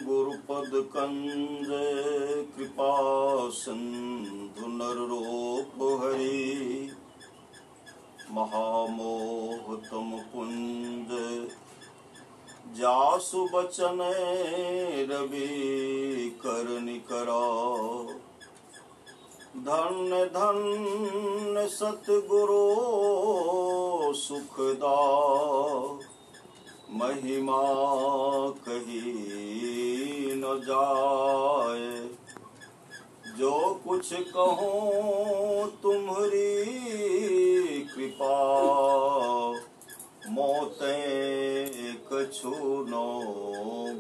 गुरुपद कंज कृपा सिंधु नररूप हरि महामोह तुम कुंज जासु बचन रवि करनि करा धन्य धन्य सतगुरु सुखदा महिमा कही न जाए जो कुछ कहूँ तुम्हारी कृपा मोते कछु न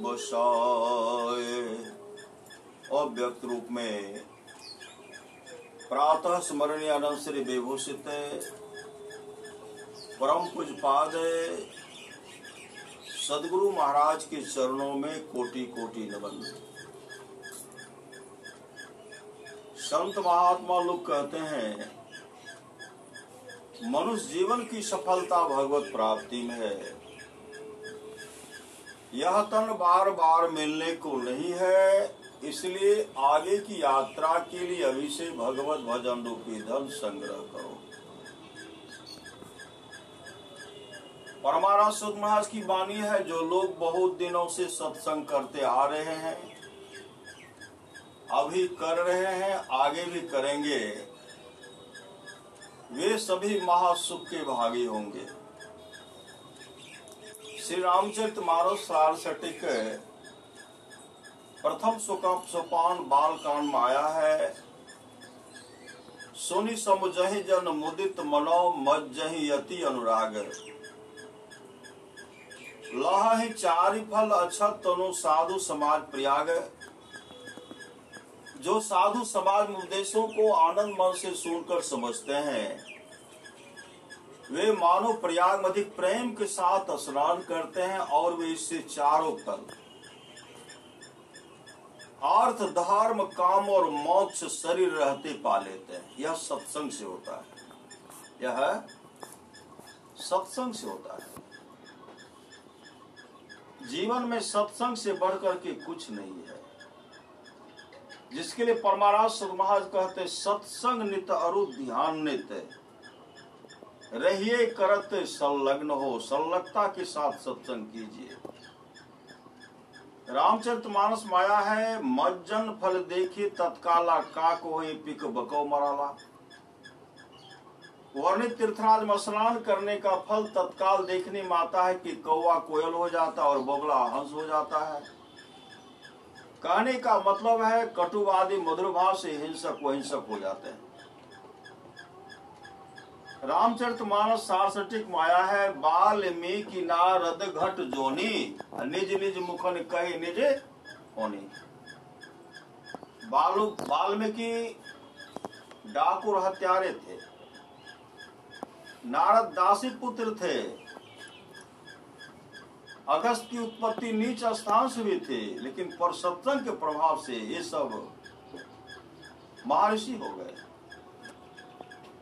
बसाए। और व्यक्त रूप में प्रातः स्मरणीय आनंद श्री विभूषित परम पूज्यपाद सदगुरु महाराज के चरणों में कोटि कोटि नमन। संत महात्मा लोग कहते हैं मनुष्य जीवन की सफलता भगवत प्राप्ति में है। यह तन बार बार मिलने को नहीं है, इसलिए आगे की यात्रा के लिए अभी से भगवत भजन रूपी धन संग्रह करो। परमाराम सुध महाराज की वाणी है, जो लोग बहुत दिनों से सत्संग करते आ रहे हैं, अभी कर रहे हैं, आगे भी करेंगे, वे सभी महासुख के भागी होंगे। श्री रामचरितमानस सार सटिक प्रथम सोपान बाल कांड में आया है। सुनि समुझहि जन मुदित मनो मज्जहि यति अनुराग लहि चारि फल अछत तनु साधु समाज प्रयाग। जो साधु समाज में उपदेशों को आनंद मन से सुनकर समझते हैं, वे मानो प्रयाग में अधिक प्रेम के साथ स्नान करते हैं और वे इससे चारों फल अर्थ धर्म काम और मोक्ष शरीर रहते पा लेते हैं। यह सत्संग से होता है, यह सत्संग से होता है। जीवन में सत्संग से बढ़कर के कुछ नहीं है, जिसके लिए परमाराम सुध महाराज कहते सत्संग नित अरु ध्यान नित रहिए करत संलग्न हो। संलग्नता के साथ सत्संग कीजिए। रामचरितमानस माया है, मज्जन फल देखी तत्काला का को पिक बको मराला। वर्णित तीर्थराज में स्नान करने का फल तत्काल देखने में आता है कि कौवा कोयल हो जाता है और बगुला हंस हो जाता है। कहने का मतलब है कटुवादी मधुर भाव से हिंसक व हिंसक हो जाते हैं। रामचरितमानस सारसठिक माया है, बाल्मीकि नारद घट जोनी निज निज मुखन कहे निज होनी। वाल्मीकि डाकुर हत्यारे थे, नारद दासी पुत्र थे, अगस्त की उत्पत्ति नीच स्थान से भी थे, लेकिन पर सत्संग के प्रभाव से ये सब महर्षि हो गए।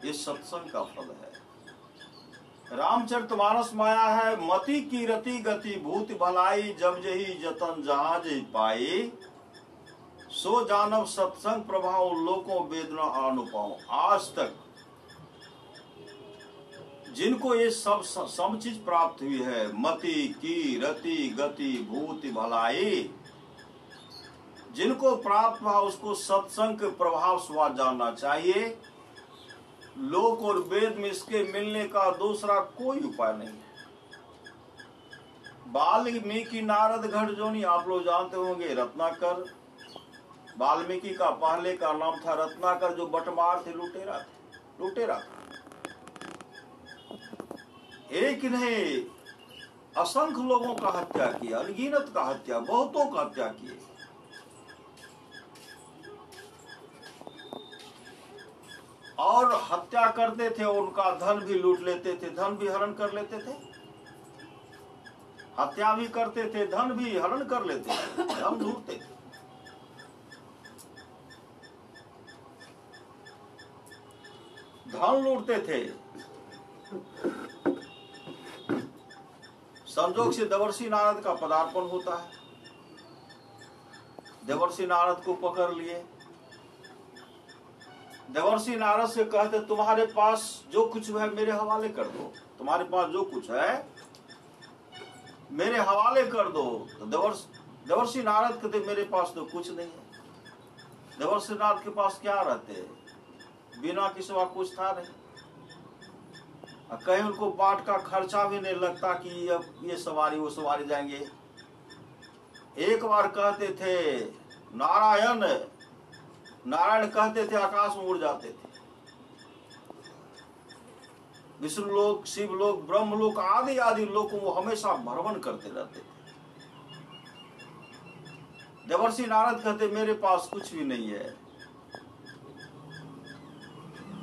ये सत्संग का फल है। रामचरितमानस माया है, मति की रति गति भूत भलाई जब जही जतन जहां जही पाई सो जानव सत्संग प्रभाव लोकों वेदना अनुपाओ। आज तक जिनको ये सब चीज प्राप्त हुई है, मति की रति गति भूति भलाई, जिनको प्राप्त हुआ उसको सत्संग के प्रभाव स्वाद जानना चाहिए। लोक और वेद में इसके मिलने का दूसरा कोई उपाय नहीं है। वाल्मीकि नारद घट जोनी, आप लोग जानते होंगे रत्नाकर। वाल्मीकि का पहले का नाम था रत्नाकर, जो बटमार थे, लुटेरा था। एक नहीं असंख्य लोगों का हत्या किया, अनगिनत का हत्या, बहुतों का हत्या किए। और हत्या करते थे, उनका धन भी लूट लेते थे, धन भी हरण कर लेते थे। हत्या भी करते थे, धन भी हरण कर लेते थे, धन लूटते थे। धन लूटते थे। संजोग से देवर्षि नारद का पदार्पण होता है। देवर्षि नारद को पकड़ लिए। देवर्षि नारद से कहते तुम्हारे पास जो कुछ है मेरे हवाले कर दो, तुम्हारे पास जो कुछ है मेरे हवाले कर दो। तो देवर्षि नारद कहते मेरे पास तो कुछ नहीं है। देवर्षि नारद के पास क्या रहते, बिना के सिवा कुछ था नहीं। कहीं उनको बाट का खर्चा भी नहीं लगता कि अब ये सवारी वो सवारी जाएंगे। एक बार कहते थे नारायण, नारायण कहते थे आकाश में उड़ जाते थे। विष्णु लोक, शिव लोक, ब्रह्म लोक आदि आदि लोकों वो हमेशा भ्रमण करते रहते थे। देवर्षि नारद कहते मेरे पास कुछ भी नहीं है।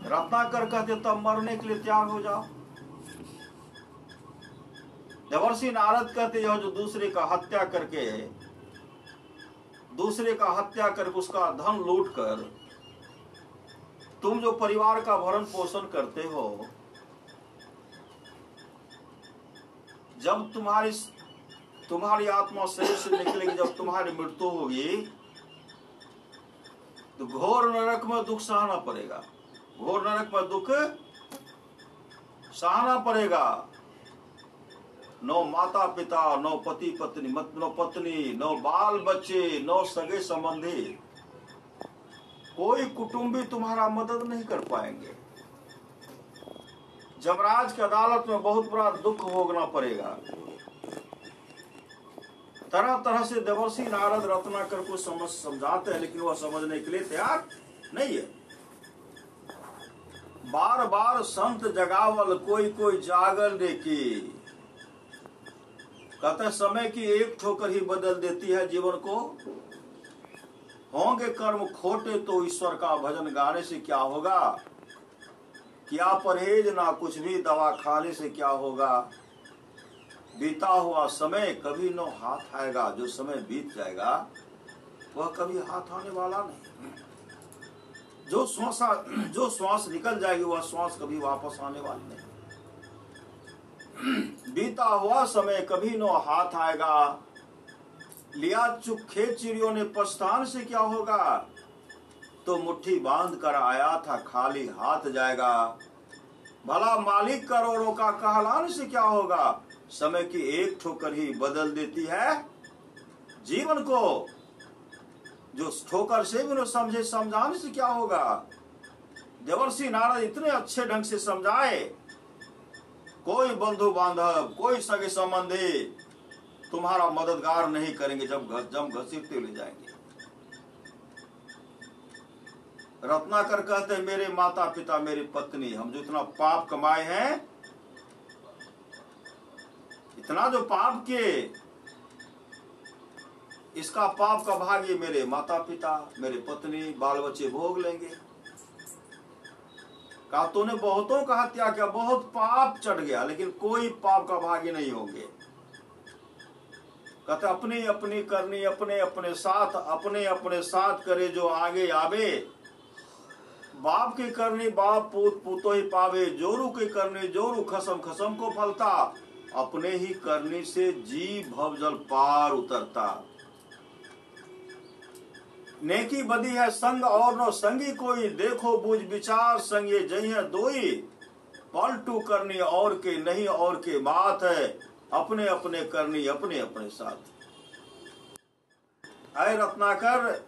रत्नाकर कहते तब मरने के लिए तैयार हो जाओ। देवर्षि नारद कहते यह जो दूसरे का हत्या करके उसका धन लूट कर तुम जो परिवार का भरण पोषण करते हो, जब तुम्हारी आत्मा शरीर से निकलेगी, जब तुम्हारी मृत्यु होगी तो घोर नरक में दुख सहना पड़ेगा। घोर नरक में दुख सहना पड़ेगा। नो माता पिता, नो पति पत्नी, नो पत्नी, नो बाल बच्चे, नो सगे संबंधी, कोई कुटुंबी तुम्हारा मदद नहीं कर पाएंगे। जमराज की अदालत में बहुत बड़ा दुख भोगना पड़ेगा। तरह तरह से देवर्षि नारद रत्नाकर को समझाते हैं, लेकिन वह समझने के लिए तैयार नहीं है। बार बार संत जगावल कोई जागल रे की, कहते समय की एक ठोकर ही बदल देती है जीवन को। होंगे कर्म खोटे तो ईश्वर का भजन गाने से क्या होगा, क्या परहेज ना कुछ भी दवा खाने से क्या होगा। बीता हुआ समय कभी न हाथ आएगा, जो समय बीत जाएगा वह कभी हाथ आने वाला नहीं। जो श्वास निकल जाएगी वह श्वास कभी वापस आने वाली नहीं। बीता हुआ समय कभी न हाथ आएगा। लिया चुप खेत चिड़ियों ने पछताने से क्या होगा, तो मुट्ठी बांध कर आया था खाली हाथ जाएगा। भला मालिक करोड़ों का कहलाने से क्या होगा, समय की एक ठोकर ही बदल देती है जीवन को। जो ठोकर से भी न समझे समझाने से क्या होगा। देवर्षि नारद इतने अच्छे ढंग से समझाए, कोई बंधु बांधव, कोई सगे संबंधी तुम्हारा मददगार नहीं करेंगे जब घसीटते ले जाएंगे। रत्नाकर कहते हैं मेरे माता पिता, मेरी पत्नी, हम जो इतना पाप कमाए हैं, इतना जो पाप किए, इसका पाप का भाग ये मेरे माता पिता, मेरे पत्नी, बाल बच्चे भोग लेंगे। कहा तूने बहुतों का हत्या किया, बहुत पाप चढ़ गया, लेकिन कोई पाप का भागी नहीं होंगे। कहते अपनी अपनी करनी अपने अपने साथ करे, जो आगे आवे। बाप की करनी बाप पूत पूतो ही पावे, जोरू की करनी जोरू खसम खसम को फलता। अपने ही करनी से जी भवजल पार उतरता। नेकी बदी है संग और नो संगी कोई, देखो बुझ विचार संगे जई है दोई। पलटू करनी और के नहीं और के बात है, अपने अपने करनी अपने अपने साथ। अय रत्नाकर,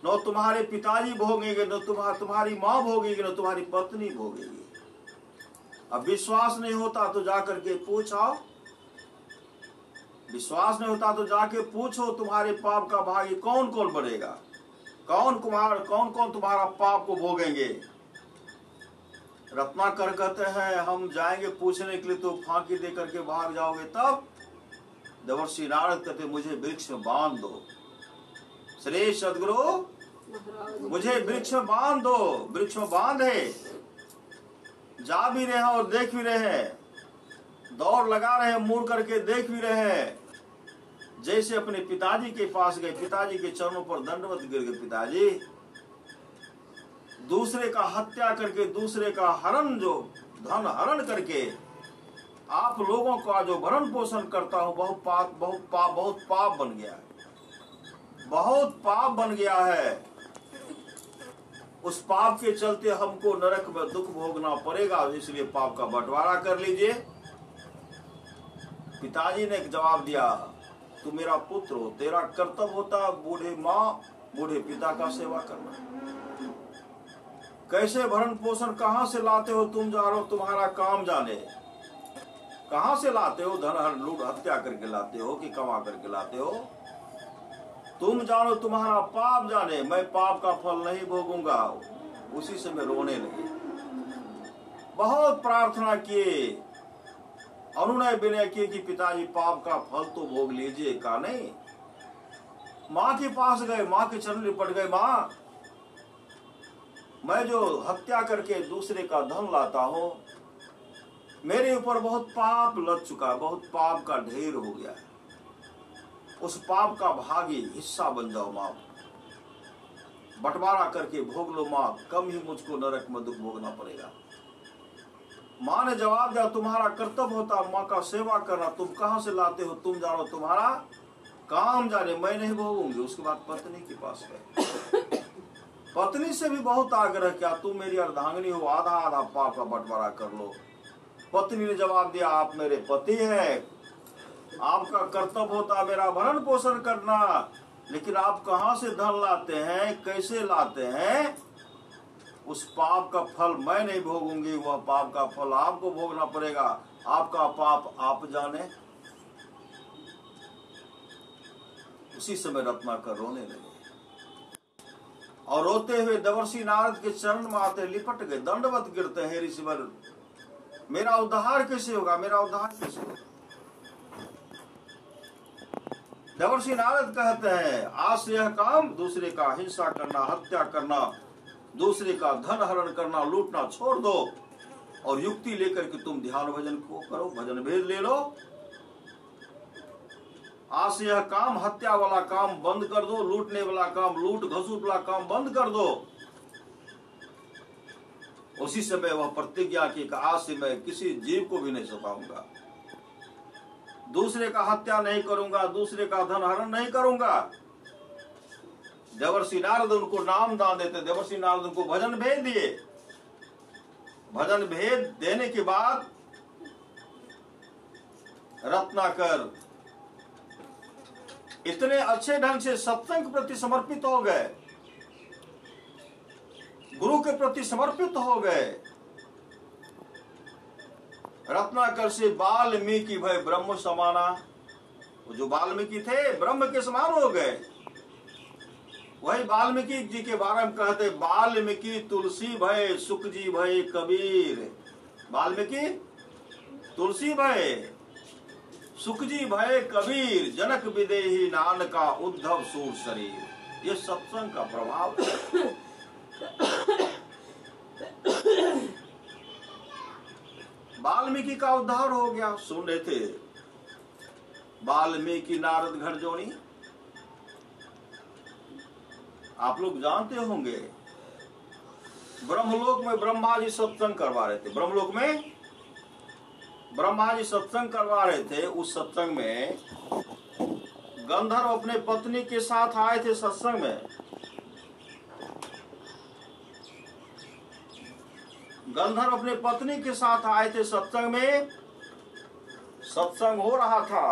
न तुम्हारे पिताजी भोगेंगे, न तुम्हारी माँ भोगेगी, न तुम्हारी पत्नी भोगेगी। अब विश्वास नहीं होता तो जाकर के पूछो, विश्वास नहीं होता तो जाके पूछो तुम्हारे पाप का भागी कौन कौन बढ़ेगा, कौन कौन तुम्हारा पाप को भोगेंगे। रत्नाकर कहते हैं हम जाएंगे पूछने के लिए तो फांकी दे करके भाग जाओगे तब। देवर्षि नारद कहते मुझे वृक्ष में बांध दो, श्री सदगुरु मुझे वृक्ष में बांध दो। वृक्ष में बांधे, जा भी रहे और देख भी रहे, दौड़ लगा रहे, मुड़ करके देख भी रहे। जैसे अपने पिताजी के पास गए, पिताजी के चरणों पर दंडवत गिर गए। पिताजी, दूसरे का हत्या करके, दूसरे का हरण, जो धन हरण करके आप लोगों का जो भरण पोषण करता हूं बहुत पाप बन गया है, बहुत पाप बन गया है। उस पाप के चलते हमको नरक में दुख भोगना पड़ेगा, इसलिए पाप का बंटवारा कर लीजिए। पिताजी ने जवाब दिया, तू मेरा पुत्र हो, तेरा कर्तव्य होता बूढ़े माँ बूढ़े पिता का सेवा करना। कैसे भरण पोषण कहां से लाते हो तुम जानो, तुम्हारा काम जाने। कहां से लाते हो, धन लूट हत्या करके लाते हो कि कमा करके लाते हो, तुम जानो, तुम्हारा पाप जाने। मैं पाप का फल नहीं भोगूंगा। उसी से मैं रोने लगी। बहुत प्रार्थना किए, अनुनय विनय किए कि पिताजी पाप का फल तो भोग लीजिए। का नहीं। माँ के पास गए, माँ के चरण लिपट गए, माँ मैं जो हत्या करके दूसरे का धन लाता हूं, मेरे ऊपर बहुत पाप लग चुका है, बहुत पाप का ढेर हो गया है। उस पाप का भागी हिस्सा बन जाओ माँ, बंटवारा करके भोग लो माँ, कम ही मुझको नरक में दुख भोगना पड़ेगा। माँ ने जवाब दिया, तुम्हारा कर्तव्य होता माँ का सेवा करना, तुम कहां से लाते हो तुम जानो, तुम्हारा काम जाने, मैं नहीं भोगूंगी। उसके बाद पत्नी के पास गए, पत्नी से भी बहुत आग्रह किया, तुम मेरी अर्धांगिनी हो, आधा आधा पाप का बंटवारा कर लो। पत्नी ने जवाब दिया, आप मेरे पति हैं, आपका कर्तव्य होता मेरा भरण पोषण करना, लेकिन आप कहां से धन लाते हैं, कैसे लाते हैं, उस पाप का फल मैं नहीं भोगूंगी, वह पाप का फल आपको भोगना पड़ेगा। आपका पाप आप जाने। उसी समय रत्नाकर रोने लगे और रोते हुए देवर्षि नारद के चरण में आते लिपट गए, दंडवत गिरते हैं, ऋषिवर मेरा उद्धार कैसे होगा, मेरा उद्धार कैसे होगा। देवर्षि नारद कहते हैं, आज से यह काम दूसरे का हिंसा करना, हत्या करना, दूसरे का धन हरण करना, लूटना छोड़ दो और युक्ति लेकर के तुम ध्यान भजन को करो, भजन भेद ले लो। आज से यह काम, हत्या वाला काम बंद कर दो, लूटने वाला काम, लूट घसूट वाला काम बंद कर दो। उसी समय वह प्रतिज्ञा की, आज से मैं किसी जीव को भी नहीं सताऊंगा, दूसरे का हत्या नहीं करूंगा, दूसरे का धन हरण नहीं करूंगा। देवर्षि नारद उनको नाम दान देते, देवर्षि नारद उनको भजन भेद दिए। भजन भेद देने के बाद रत्नाकर इतने अच्छे ढंग से सत्संग प्रति समर्पित हो गए, गुरु के प्रति समर्पित हो गए। रत्नाकर से वाल्मीकि भय ब्रह्म समाना, जो वाल्मीकि थे ब्रह्म के समान हो गए। वही वाल्मीकि जी के बारे में कहते, वाल्मीकि तुलसी भय सुख जी भय कबीर। वाल्मीकि तुलसी भय सुख जी भय कबीर, जनक विदेही नानका उद्धव सूर शरीर। ये सत्संग का प्रभाव है। वाल्मीकि का उद्धार हो गया। सुन रहे थे वाल्मीकि नारद घर जोड़ी, आप लोग जानते होंगे, ब्रह्मलोक में ब्रह्मा जी सत्संग करवा रहे थे। ब्रह्मलोक में ब्रह्मा जी सत्संग करवा रहे थे। उस सत्संग में गंधर्व अपने पत्नी के साथ आए थे सत्संग में। गंधर्व अपने पत्नी के साथ आए थे सत्संग में। सत्संग हो रहा था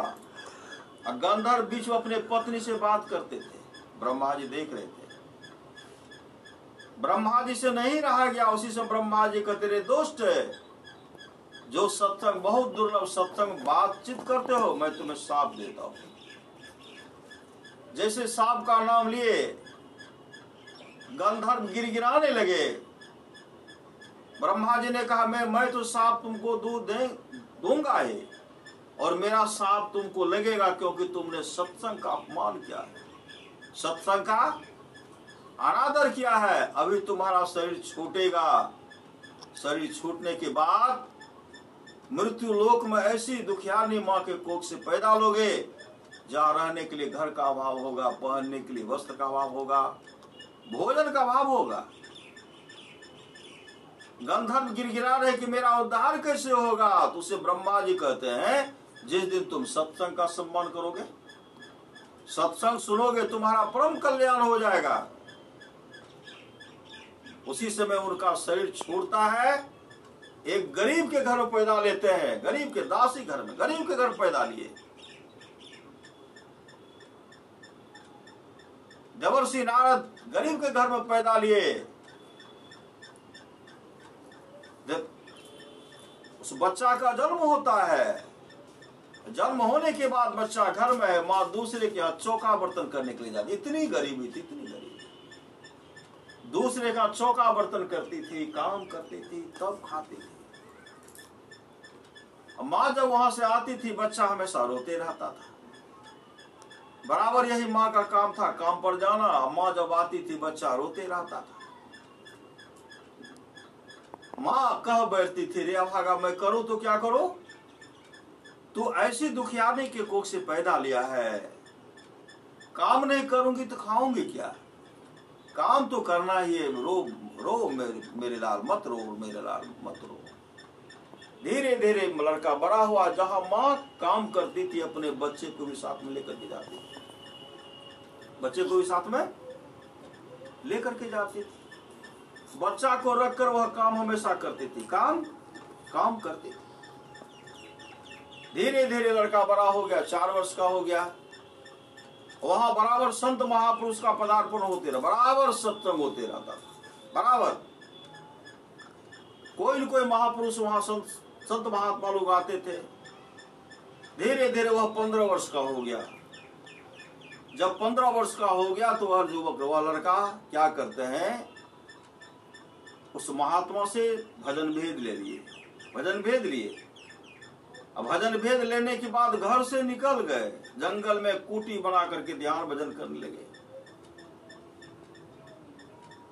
और गंधर्व बीच में अपने पत्नी से बात करते थे। ब्रह्मा जी देख रहे थे। ब्रह्मा जी से नहीं रहा गया। उसी से ब्रह्मा जी कहते, रे दोस्त, जो सत्संग बहुत दुर्लभ सत्संग बातचीत करते हो, मैं तुम्हें साप देता हूं। जैसे सांप का नाम लिए गंधर्व गिरगिराने लगे। ब्रह्मा जी ने कहा, मैं तो सांप तुमको दूध दूंगा ही, और मेरा सांप तुमको लगेगा, क्योंकि तुमने सत्संग का अपमान किया है, सत्संग का अनादर किया है। अभी तुम्हारा शरीर छूटेगा। शरीर छूटने के बाद मृत्यु लोक में ऐसी दुखियानी माँ के कोख से पैदा लोगे, जहाँ रहने के लिए घर का अभाव होगा, पहनने के लिए वस्त्र का अभाव होगा, भोजन का अभाव होगा। गंधर्व गिड़गिड़ा रहे कि मेरा उद्धार कैसे होगा। तो उसे ब्रह्मा जी कहते हैं जिस दिन तुम सत्संग का सम्मान करोगे, सत्संग सुनोगे, तुम्हारा परम कल्याण हो जाएगा। उसी समय उनका शरीर छूटता है। एक गरीब के घर में पैदा लेते हैं, गरीब के दासी घर में, गरीब के घर पैदा लिए। देवर्षि नारद गरीब के घर में पैदा लिए। जब उस बच्चा का जन्म होता है, जन्म होने के बाद बच्चा घर में है, माँ दूसरे के हाथ चौका बर्तन करने के लिए जाती। इतनी गरीबी थी, इतनी गरीबी। दूसरे का चौका बर्तन करती थी, काम करती थी, तब खाती थी। माँ जब वहां से आती थी, बच्चा हमेशा रोते रहता था। बराबर यही माँ का काम था, काम पर जाना। माँ जब आती थी, बच्चा रोते रहता था। माँ कह बैठती थी, रे अभागा मैं करूं तो क्या करूं, तू ऐसी दुखियारी के कोख से पैदा लिया है, काम नहीं करूंगी तो खाऊंगी क्या, काम तो करना ही है। रो रो मेरे लाल मत रो, मेरे लाल मत रो। धीरे धीरे लड़का बड़ा हुआ। जहां माँ काम करती थी, अपने बच्चे को भी साथ में लेकर के जाती थी, बच्चे को भी साथ में लेकर के जाती थी। बच्चा को रखकर वह काम हमेशा करती थी, काम करती थी। धीरे धीरे लड़का बड़ा हो गया, 4 वर्ष का हो गया। वहां बराबर संत महापुरुष का पदार्पण होते रहा, बराबर सत्संग होते रहता था। बराबर कोई न कोई महापुरुष वहां संत महात्मा लोग आते थे। धीरे धीरे वह 15 वर्ष का हो गया। जब 15 वर्ष का हो गया तो वह युवक, वह लड़का क्या करते हैं, उस महात्मा से भजन भेद ले लिए, भजन भेद लिए। अब भजन भेद लेने के बाद घर से निकल गए, जंगल में कुटी बना करके ध्यान भजन करने लगे।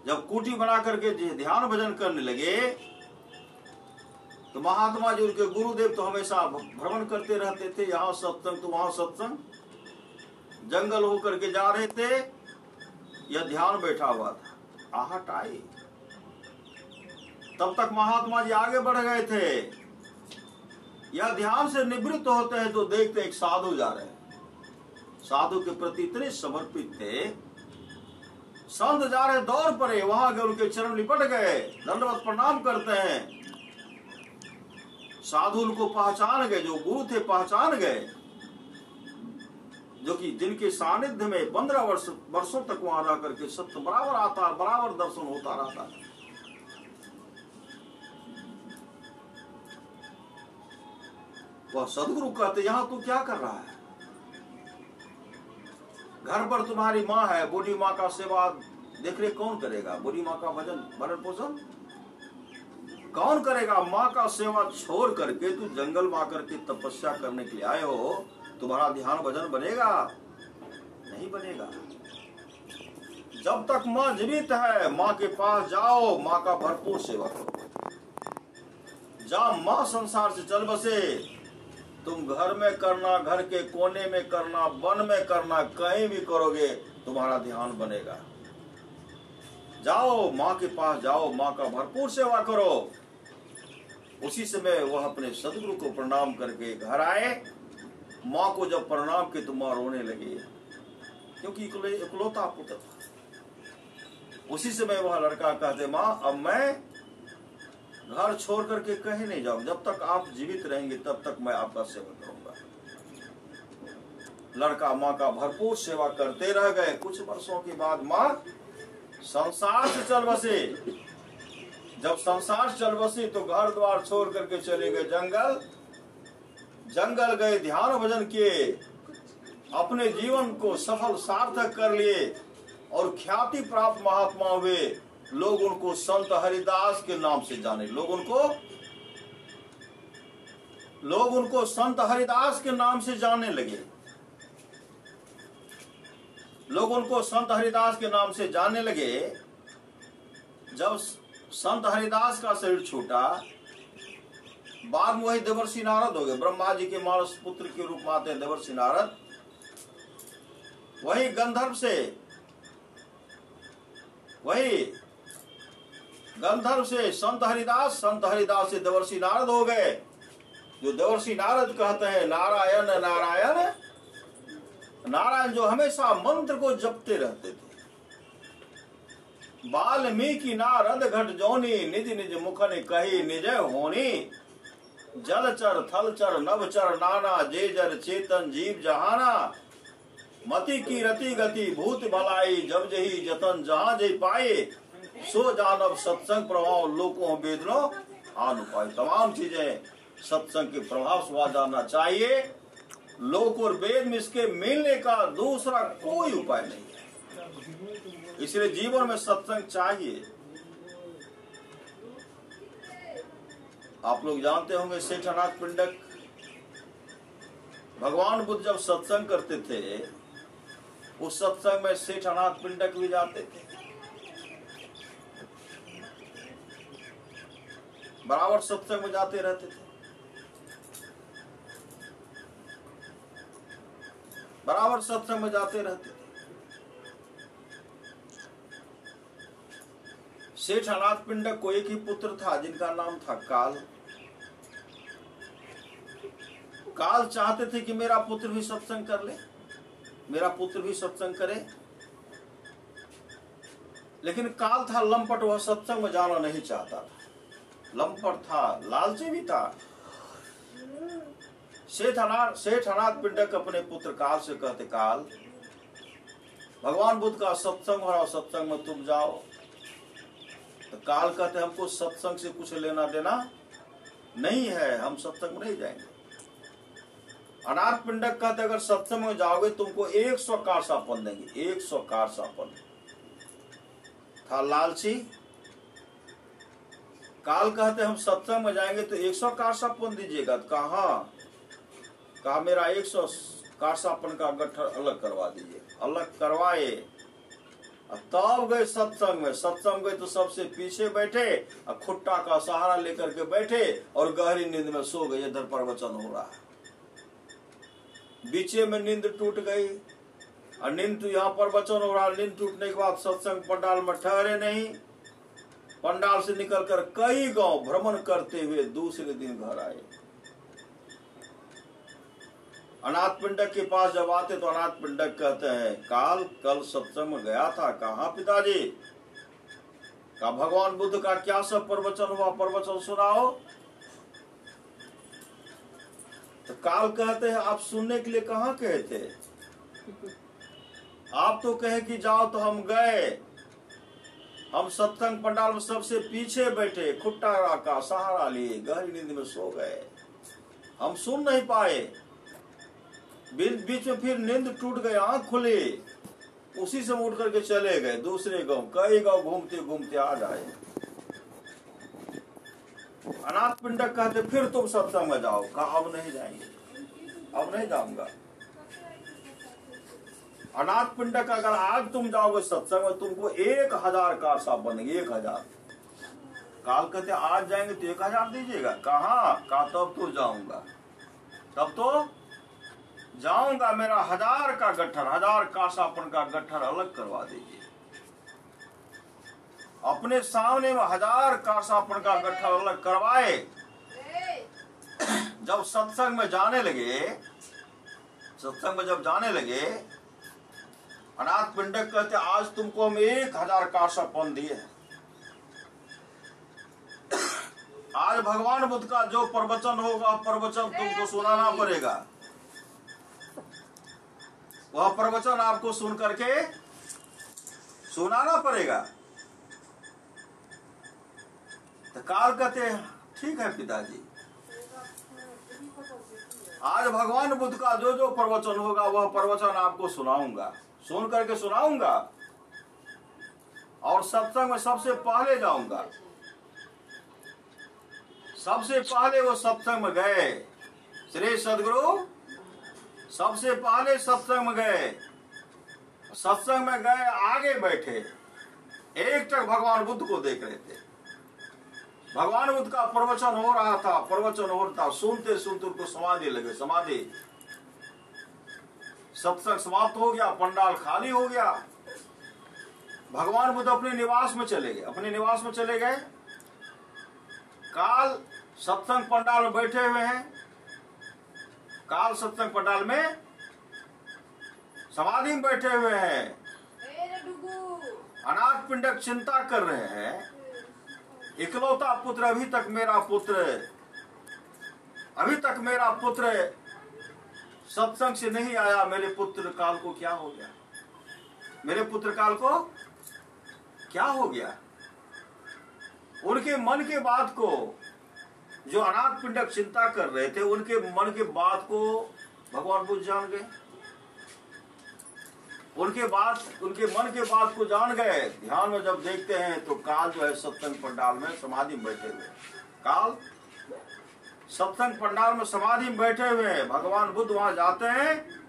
जब कुटी बना करके ध्यान भजन करने लगे तो महात्मा जी, उनके गुरुदेव तो हमेशा भ्रमण करते रहते थे, यहाँ सत्संग तो वहां सत्संग। जंगल होकर के जा रहे थे, यह ध्यान बैठा हुआ था। आहट आई, तब तक महात्मा जी आगे बढ़ गए थे। यह ध्यान से निवृत्त होते हैं तो देखते एक साधु जा रहे हैं। साधु के प्रति इतने समर्पित थे, संत जा रहे, दौड़ पड़े, वहां गए, उनके चरण लिपट गए, दंडवत प्रणाम करते हैं। साधु उनको पहचान गए, जो गुरु थे पहचान गए, जो कि जिनके सानिध्य में 15 वर्षों तक वहां रह करके सत्य बराबर आता, बराबर दर्शन होता रहता। वह सदगुरु कहते, यहां तू क्या कर रहा है, घर पर तुम्हारी माँ है, बूढ़ी माँ का सेवा देख रेख कौन करेगा, बूढ़ी माँ का भरण पोषण कौन करेगा। माँ का सेवा छोड़ करके तू जंगल में आकर के तपस्या करने के लिए आए हो, तुम्हारा ध्यान भजन बनेगा? नहीं बनेगा। जब तक माँ जीवित है, माँ के पास जाओ, माँ का भरपूर सेवा करो। जब माँ संसार से चल बसे, तुम घर में करना, घर के कोने में करना, वन में करना, कहीं भी करोगे तुम्हारा ध्यान बनेगा। जाओ माँ के पास जाओ, माँ का भरपूर सेवा करो। उसी समय वह अपने सदगुरु को प्रणाम करके घर आए। माँ को जब प्रणाम किया तो माँ रोने लगी, क्योंकि इकलौता पुत्र था। उसी समय वह लड़का कहते, माँ अब मैं घर छोड़ करके कहीं नहीं जाऊं, जब तक आप जीवित रहेंगे तब तक मैं आपका सेवा करूंगा। लड़का माँ का भरपूर सेवा करते रह गए। कुछ वर्षों के बाद माँ संसार से चल बसे। जब संसार से चल बसी तो घर द्वार छोड़ करके चले गए जंगल। जंगल गए, ध्यान भजन किए, अपने जीवन को सफल सार्थक कर लिए और ख्याति प्राप्त महात्मा हुए। लोग उनको संत हरिदास के नाम से जाने, लोग उनको संत हरिदास के नाम से जानने लगे। लोग उनको संत हरिदास के नाम से जानने लगे। जब संत हरिदास का शरीर छूटा, बाद में वही देवर्षि नारद हो गए। ब्रह्मा जी के मानस पुत्र के रूप में आते हैं देवर्षि नारद। वही गंधर्व से, वही गंधर्व से संत हरिदास, संत हरिदास से देवर्षि नारद हो गए। जो देवर्षि नारद कहते हैं नारायण नारायण नारायण, जो हमेशा मंत्र को जपते रहते थे। वाल्मीकि नारद घट जोनी, निज निज मुखन कही निज होनी। जलचर थलचर नभचर नाना, जे जर चेतन जीव जहाना। मति की रति गति भूत भलाई, जब जही जतन जहां जय पाए। सो जानव सत्संग प्रभाव लोकों वेदनो अनुपाय। तमाम चीजें सत्संग के प्रभाव से जानना चाहिए। लोक और वेद में इसके मिलने का दूसरा कोई उपाय नहीं है। इसलिए जीवन में सत्संग चाहिए। आप लोग जानते होंगे सेठ अनाथ पिंडक, भगवान बुद्ध जब सत्संग करते थे उस सत्संग में सेठ अनाथ पिंडक भी जाते थे। बराबर सत्संग में जाते रहते थे, बराबर सत्संग में जाते रहते थे। सेठ अनाथ पिंडक को एक ही पुत्र था जिनका नाम था काल। काल चाहते थे कि मेरा पुत्र भी सत्संग कर ले, मेरा पुत्र भी सत्संग करे, लेकिन काल था लंपट, वह सत्संग में जाना नहीं चाहता था। लंपट था, लालची भी था। सेठ अनाथ पिंडक अपने पुत्र काल से कहते, काल भगवान बुद्ध का सत्संग हो रहा, सत्संग में तुम जाओ। तो काल कहते, हमको सत्संग से कुछ लेना देना नहीं है, हम सत्संग में नहीं जाएंगे। अनाथ पिंडक कहते, अगर सत्संग में जाओगे तुमको 100 कारसापन देंगे, 100 कारसापन। था लालची। काल कहते, हम सत्संग में जाएंगे तो 100 कारसापन दीजिएगा। कहा मेरा 100 कारसापन का गट्ठर अलग करवा दीजिए। अलग करवाए, तब गए सत्संग में। सत्संग गए तो सबसे पीछे बैठे और खुट्टा का सहारा लेकर के बैठे और गहरी नींद में सो गए। इधर प्रवचन हो रहा है, बीचे में नींद टूट गई और नींद तो यहाँ प्रवचन हो रहा। नींद टूटने के बाद सत्संग पंडाल में ठहरे नहीं। पंडाल से निकलकर कई गांव भ्रमण करते हुए दूसरे दिन घर आए। अनाथ पिंडक के पास जब आते तो अनाथ पिंडक कहते हैं, काल कल सत्संग में गया था। कहाँ पिताजी? कहा भगवान बुद्ध का क्या सब प्रवचन हुआ, प्रवचन सुनाओ। तो काल कहते हैं, आप सुनने के लिए कहाँ कहे थे? आप तो कहे कि जाओ, तो हम गए। हम सत्संग पंडाल में सबसे पीछे बैठे, खुट्टा का सहारा लिए, गहरी नींद में सो गए। हम सुन नहीं पाए। बीच में फिर नींद टूट गई, आंख खुली, उसी से उठ करके चले गए दूसरे गांव। कई गांव घूमते घूमते आ जाए। अनाथ पिंडक कहते, फिर तुम सत्संग में जाओ। कहा अब नहीं जाएंगे, अब नहीं जाऊंगा। अनाथ पिंडक, अगर आज तुम जाओगे सत्संग में तुमको 1000 कारसाप बनेंगे, 1000। काल कहते, आज जाएंगे तो 1000 दीजिएगा। कहा तब तो जाऊंगा, तब तो जाऊंगा। मेरा 1000 का गट्ठर, 1000 कारसापन का गट्ठर अलग करवा दीजिए। अपने सामने में 1000 कारसापन का गट्ठर अलग करवाए। जब सत्संग में जाने लगे, सत्संग में जब जाने लगे, अनाथ पिंडक कहते, आज तुमको हम 1000 कारसापन दिए। आज भगवान बुद्ध का जो प्रवचन होगा, प्रवचन तुमको सुनाना पड़ेगा। वह प्रवचन आपको सुन करके सुनाना पड़ेगा। तो काल कहते, ठीक है पिताजी, आज भगवान बुद्ध का जो जो प्रवचन होगा वह प्रवचन आपको सुनाऊंगा, सुन करके सुनाऊंगा। और सत्संग में सबसे पहले जाऊंगा। सबसे पहले वो सत्संग में गए। श्री सदगुरु सबसे पहले सत्संग में गए। सत्संग में गए, आगे बैठे, एक टक भगवान बुद्ध को देख रहे थे। भगवान बुद्ध का प्रवचन हो रहा था, प्रवचन हो रहा था। सुनते सुनते उनको समाधि लगे, समाधि। सत्संग समाप्त हो गया, पंडाल खाली हो गया। भगवान बुद्ध अपने निवास में चले गए, अपने निवास में चले गए। काल सत्संग पंडाल में बैठे हुए हैं, काल सत्संग पंडाल में समाधि में बैठे हुए हैं, अनाथ पिंडक चिंता कर रहे हैं। इकलौता पुत्र, अभी तक मेरा पुत्र सत्संग से नहीं आया, मेरे पुत्र काल को क्या हो गया, मेरे पुत्र काल को क्या हो गया। उनके मन के बात को, जो अनाथ पिंडक चिंता कर रहे थे, उनके मन के बात को भगवान बुद्ध जान गए। उनके मन के बात को जान गए। ध्यान में जब देखते हैं तो काल जो है सत्संग पंडाल में समाधि में बैठे हुए, काल सत्संग पंडाल में समाधि में बैठे हुए। भगवान बुद्ध वहां जाते हैं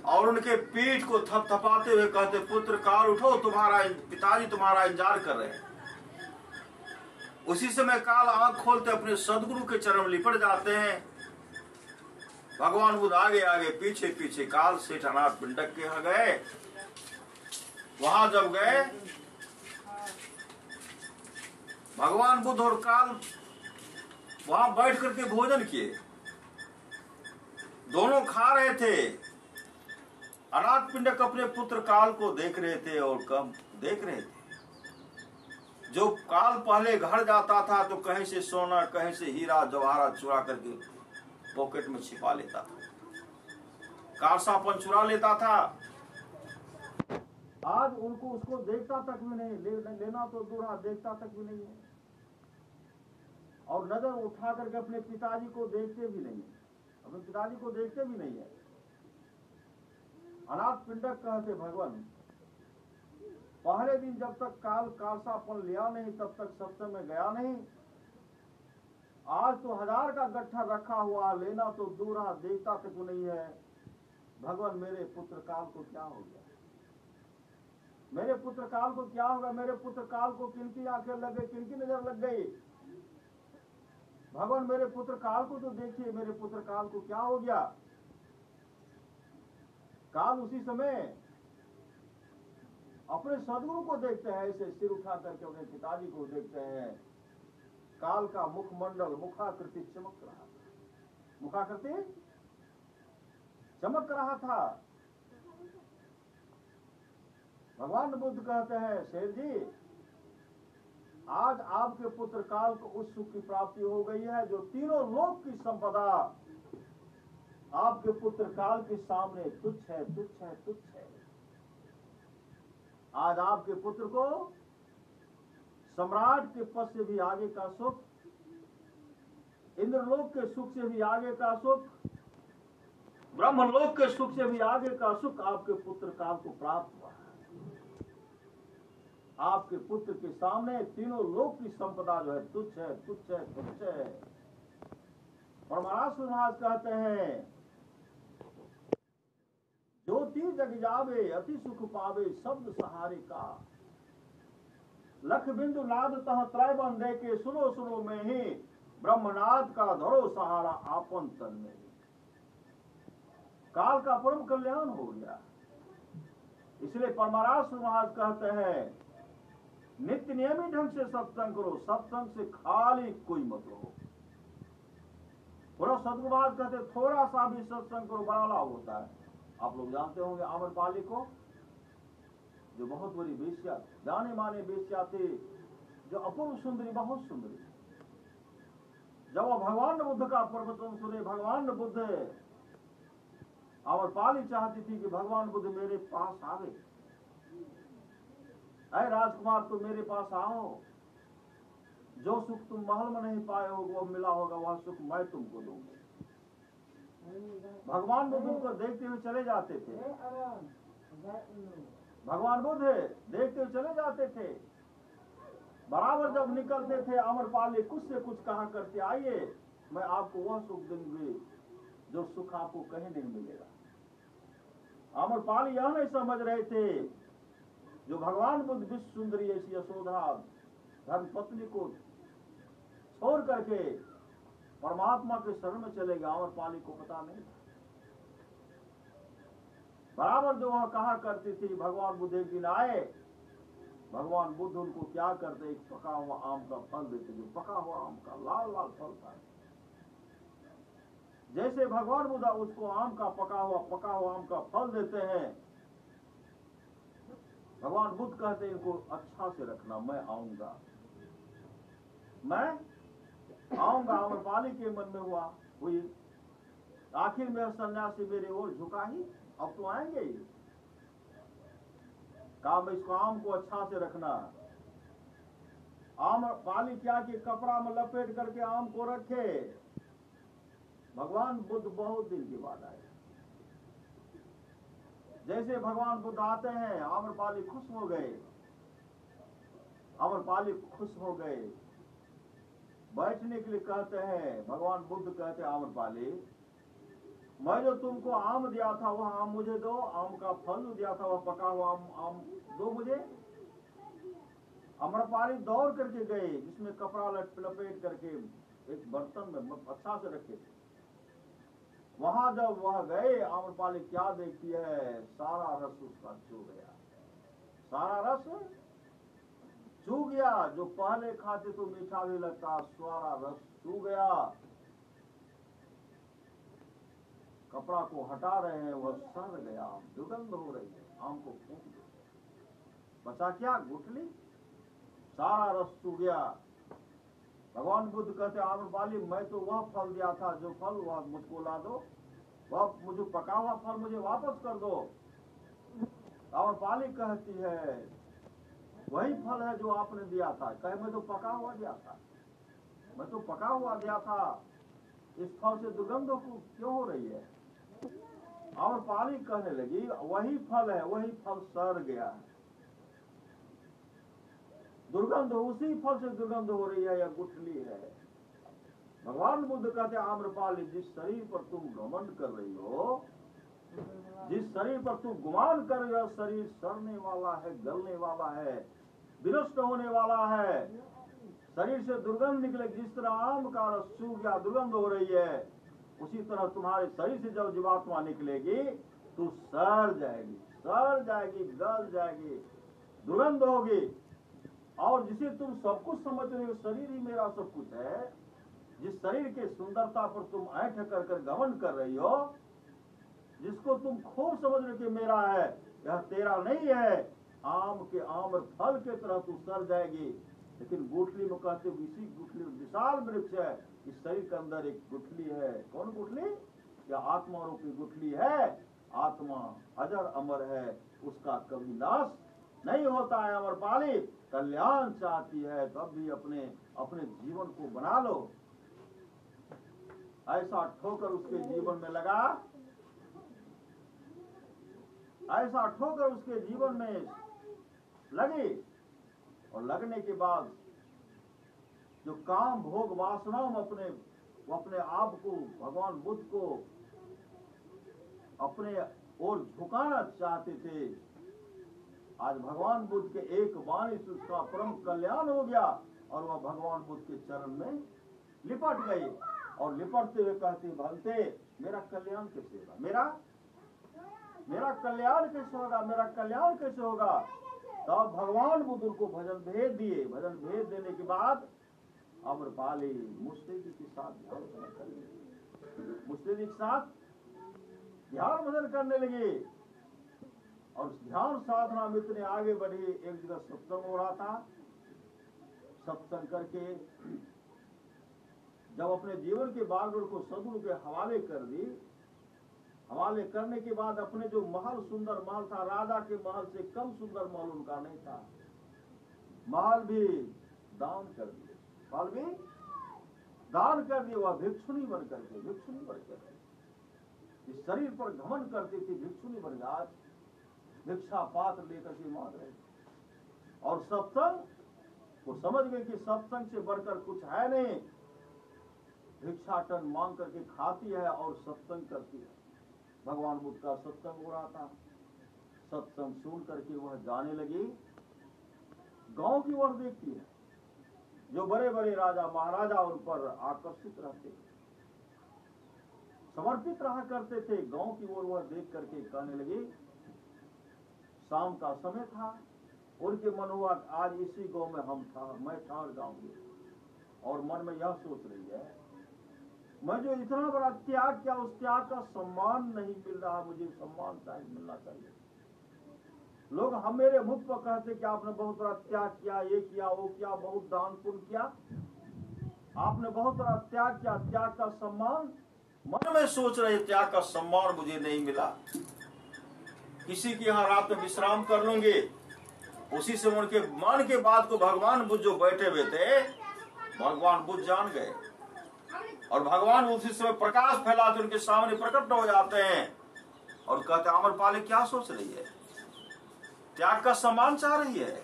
और उनके पीठ को थपथपाते हुए कहते, पुत्र काल उठो, तुम्हारा पिताजी तुम्हारा इंतजार कर रहे हैं। उसी समय काल आंख खोलते अपने सदगुरु के चरण में लिपट जाते हैं। भगवान बुद्ध आगे आगे पीछे पीछे काल सेठ अनाथ पिंडक के यहाँ गए। वहां जब गए, भगवान बुद्ध और काल वहां बैठ करके भोजन किए, दोनों खा रहे थे। अनाथ पिंडक अपने पुत्र काल को देख रहे थे और कम देख रहे थे। जो काल पहले घर जाता था तो कहीं से सोना, कहीं से हीरा जवाहरात चुरा करके पॉकेट में छिपा लेता था, कारसापन चुरा लेता था। आज उसको देखता तक भी नहीं, लेना तो दूर, देखता तक भी नहीं है। और नजर उठा करके अपने पिताजी को देखते भी नहीं है, अपने पिताजी को देखते भी नहीं है। अनाथ पिंडक कहते, भगवान पहले दिन जब तक काल कारसापन लिया नहीं, तब तक सत्संग में गया नहीं। आज तो 1000 का गट्ठा रखा हुआ, लेना तो दूर, देखता तक नहीं है। भगवान मेरे पुत्र काल को क्या हो गया, मेरे पुत्र काल को क्या होगा, मेरे पुत्र काल को किनकी आंखें लग गई, किनकी नजर लग गई। भगवान मेरे पुत्र काल को तो देखिए, मेरे पुत्र काल को क्या हो गया। काल उसी समय अपने सदगुरु को देखते हैं, ऐसे सिर उठा करके अपने पिताजी को देखते हैं। काल का मुखमंडल, मुखाकृति चमक रहा था, मुखाकृति चमक रहा था। भगवान बुद्ध कहते हैं, शेर जी आज आपके पुत्र काल को उस सुख की प्राप्ति हो गई है जो तीनों लोक की संपदा आपके पुत्र काल के सामने तुच्छ है, तुच्छ है, तुच्छ है। आज आपके पुत्र को सम्राट के पद से भी आगे का सुख, इंद्रलोक के सुख से भी आगे का सुख, ब्रह्मलोक के सुख से भी आगे का सुख आपके पुत्र काल को प्राप्त हुआ। आपके पुत्र के सामने तीनों लोक की संपदा जो है तुच्छ है, तुच्छ है, तुच्छ है। परमारास महाराज कहते हैं, ज्योति जग जावे अति सुख पावे शब्द सहारे का, लख बिंदु नाद तह त्रैबन दे के सुनो सुनो में ही ब्रह्मनाद का धरो सहारा आपन तन में। काल का परम कल्याण हो गया। इसलिए परमारास महाराज कहते हैं, नित्य नियमित ढंग से सत्संग करो, सत्संग से खाली कोई मत रहो। पूरा सदगुरु महाराज कहते, थोड़ा सा भी सत्संग करो बड़ा लाभ होता है। आप लोग जानते होंगे आम्रपाली को, जो बहुत बड़ी वेश्या, जाने माने वेश्या थी, जो अपूर्व सुंदरी, बहुत सुंदरी। जब वो भगवान बुद्ध का प्रवचन सुने, भगवान बुद्ध, आम्रपाली चाहती थी कि भगवान बुद्ध मेरे पास आवे, अरे राजकुमार तुम मेरे पास आओ, जो सुख तुम महल में नहीं पाए हो वो मिला होगा, वह सुख मैं तुमको दूंगा। भगवान बुद्ध को देखते हुए चले जाते थे, भगवान बुद्ध देखते हुए चले जाते थे। बराबर जब निकलते थे, आम्रपाली कुछ से कुछ कहा करते, आइए मैं आपको वह सुख दूंगी जो सुख आपको कहीं नहीं मिलेगा। आम्रपाली यह नहीं समझ रहे थे, जो भगवान बुद्ध विश्व सुंदरी ऐसी यशोधरा धर्म पत्नी को छोड़ करके परमात्मा के शरण में चले गए, आम्रपाली को पता नहीं। बराबर जो वह कहा करती थी, भगवान बुद्ध एक दिन आए भगवान बुद्ध उनको क्या करते, एक पका हुआ आम का फल देते, जो पका हुआ आम का लाल लाल फल था। जैसे भगवान बुद्ध उसको आम का पका हुआ आम का फल देते हैं, भगवान बुद्ध कहते हैं इनको अच्छा से रखना, मैं आऊंगा। आम्रपाली के मन में हुई, आखिर में सन्यासी मेरे ओर झुका ही, अब तो आएंगे ही। कहा इसको आम को अच्छा से रखना। आम्रपाली क्या कि कपड़ा में लपेट करके आम को रखे। भगवान बुद्ध बहुत दिन के बाद आए। जैसे भगवान बुद्ध आते हैं, आम्रपाली खुश हो गए। बैठने के लिए कहते हैं। भगवान बुद्ध कहते हैं आम्रपाली, मैं जो तुमको आम दिया था वह आम मुझे दो, आम का फल जो दिया था वह पका हुआ आम दो मुझे। आम्रपाली दौड़ करके गए, जिसमें कपड़ा लपेट करके एक बर्तन में अच्छा से रखे थे। वहां जब वह गए, आम्रपाली क्या देखती है, सारा रस उसका चू गया। सारा रस चू गया। जो पहले खाते तो मीठा भी लगता, सारा रस चू गया। कपड़ा को हटा रहे हैं, वह सड़ गया, दुर्गंध हो रही है। आम को फेंक दो, बचा क्या, गुठली, सारा रस चू गया। भगवान बुद्ध कहते आम्रपाली, मैं तो वह फल दिया था, जो फल वह मुझको ला दो, वह मुझे पका हुआ फल मुझे वापस कर दो। आम्रपाली कहती है वही फल है जो आपने दिया था। कहे मैं तो पका हुआ दिया था, मैं तो पका हुआ दिया था, इस फल से दुर्गंध क्यों हो रही है। आम्रपाली कहने लगी वही फल है, वही फल सड़ गया है, दुर्गंध उसी फल से दुर्गंध हो रही है, या गुठली है। भगवान बुद्ध कहते आम्रपाली, जिस शरीर पर तुम घमंड कर रही हो, जिस शरीर पर तुम गुमान कर रही हो, शरीर सड़ने वाला है, गलने वाला है, विनष्ट होने वाला है, शरीर से दुर्गंध निकले। जिस तरह आम का रस सूख गया, दुर्गंध हो रही है, उसी तरह तुम्हारे शरीर से जब जीवात्मा निकलेगी तो सड़ जाएगी, गल जाएगी, दुर्गंध होगी। और जिसे तुम सब कुछ समझ रहे हो, शरीर ही मेरा सब कुछ है, जिस शरीर के सुंदरता पर तुम ऐंठ कर घमंड कर रही हो, जिसको तुम खूब समझ रहे हो कि मेरा है, यह तेरा नहीं है, आम के आम्र फल के तरह तू सड़ जाएगी। लेकिन गुठली में कहते इसी गुठली विशाल वृक्ष है, इस शरीर के अंदर एक गुठली है। कौन गुठली? या आत्मा रूपी गुठली है। आत्मा अजर अमर है, उसका कभी नाश नहीं होता है। आम्रपाली कल्याण चाहती है, तब भी अपने अपने जीवन को बना लो। ऐसा ठोकर उसके जीवन में लगा, ऐसा ठोकर उसके जीवन में लगी, और लगने के बाद जो काम भोग वासनाओं में अपने आप को, भगवान बुद्ध को अपने ओर झुकाना चाहते थे, आज भगवान बुद्ध के एक वाणी से उसका परम कल्याण हो गया, और वह भगवान बुद्ध के चरण में लिपट गई। और लिपटते हुए कहती, भगते मेरा कल्याण कैसे होगा, मेरा कल्याण कैसे होगा, मेरा कल्याण कैसे होगा। तब भगवान बुद्ध उनको भजन भेद दिए। भजन भेद देने के बाद आम्रपाली मुस्तैदी के साथ ध्यान भजन करने लगी, मुस्तैदी के साथ ध्यान भजन करने लगी। और ध्यान साधना में इतने आगे बढ़ी, एक जगह सत्संग हो रहा था। सत्संग करके जब अपने जीवन के बागडोर को सदगुरु के हवाले कर दी, हवाले करने के बाद अपने जो महल, सुंदर महल था, राजा के महल से कम सुंदर महल उनका नहीं था, महल भी दान कर दिए, महल भी दान कर दिए। वह भिक्षुणी बन करके इस शरीर पर घमंड करती थी, भिक्षुणी बन गई। आज भिक्षा पात्र लेकर के मांग रहे थे। और सत्संग वो समझ गए कि सत्संग से बढ़कर कुछ है नहीं। भिक्षाटन मांग करके खाती है और सत्संग करती है। भगवान बुद्ध का सत्संग हो रहा था। सत्संग सुन करके वह जाने लगी, गांव की ओर देखती है। जो बड़े बड़े राजा महाराजा उन पर आकर्षित रहते, समर्पित रहा करते थे, गांव की ओर वह देख करके कहने लगी। शाम का समय था, उनके मन हुआ आज इसी गांव में मैं ठहर जाऊंगी। और मन में यह सोच रही है, मैं जो इतना बड़ा त्याग किया, उस त्याग का सम्मान नहीं मिल रहा, मुझे सम्मान चाहिए, मिलना चाहिए। लोग हम मेरे मुख पर कहते कि आपने बहुत बड़ा त्याग किया, ये किया, वो किया, बहुत दान पुण्य किया, आपने बहुत बड़ा त्याग किया, त्याग का सम्मान। मन में सोच रहे त्याग का सम्मान मुझे नहीं मिला, किसी के यहाँ रात में विश्राम कर लूंगे। उसी से उनके मन के बात को भगवान बुद्ध जो बैठे हुए थे, भगवान बुद्ध जान गए और भगवान उसी समय प्रकाश फैलाते उनके सामने प्रकट हो जाते हैं और कहते आम्रपाली क्या सोच रही है, त्याग का सम्मान चाह रही है।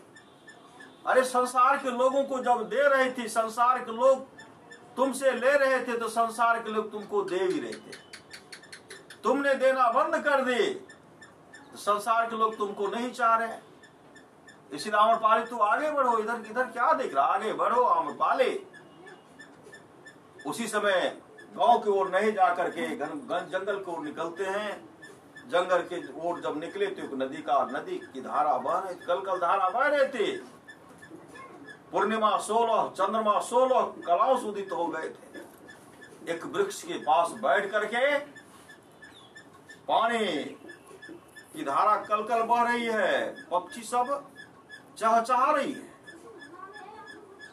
अरे संसार के लोगों को जब दे रही थी, संसार के लोग तुमसे ले रहे थे, तो संसार के लोग तुमको दे भी रहे थे। तुमने देना बंद कर दी तो संसार के लोग तुमको नहीं चाह रहे। इसलिए आम्रपाली तू आगे बढ़ो, इधर इधर क्या देख रहा, आगे बढ़ो आम्रपाली। उसी समय गांव की ओर नहीं जाकर के जंगल की ओर निकलते हैं। जंगल के ओर जब निकले तो नदी की धारा बह रही, कल धारा बह रही थी। पूर्णिमा 16, चंद्रमा 16 कलाश उदित हो गए थे। एक वृक्ष के पास बैठ करके पानी की धारा कल बह रही है, पक्षी सब चहचहा रही है,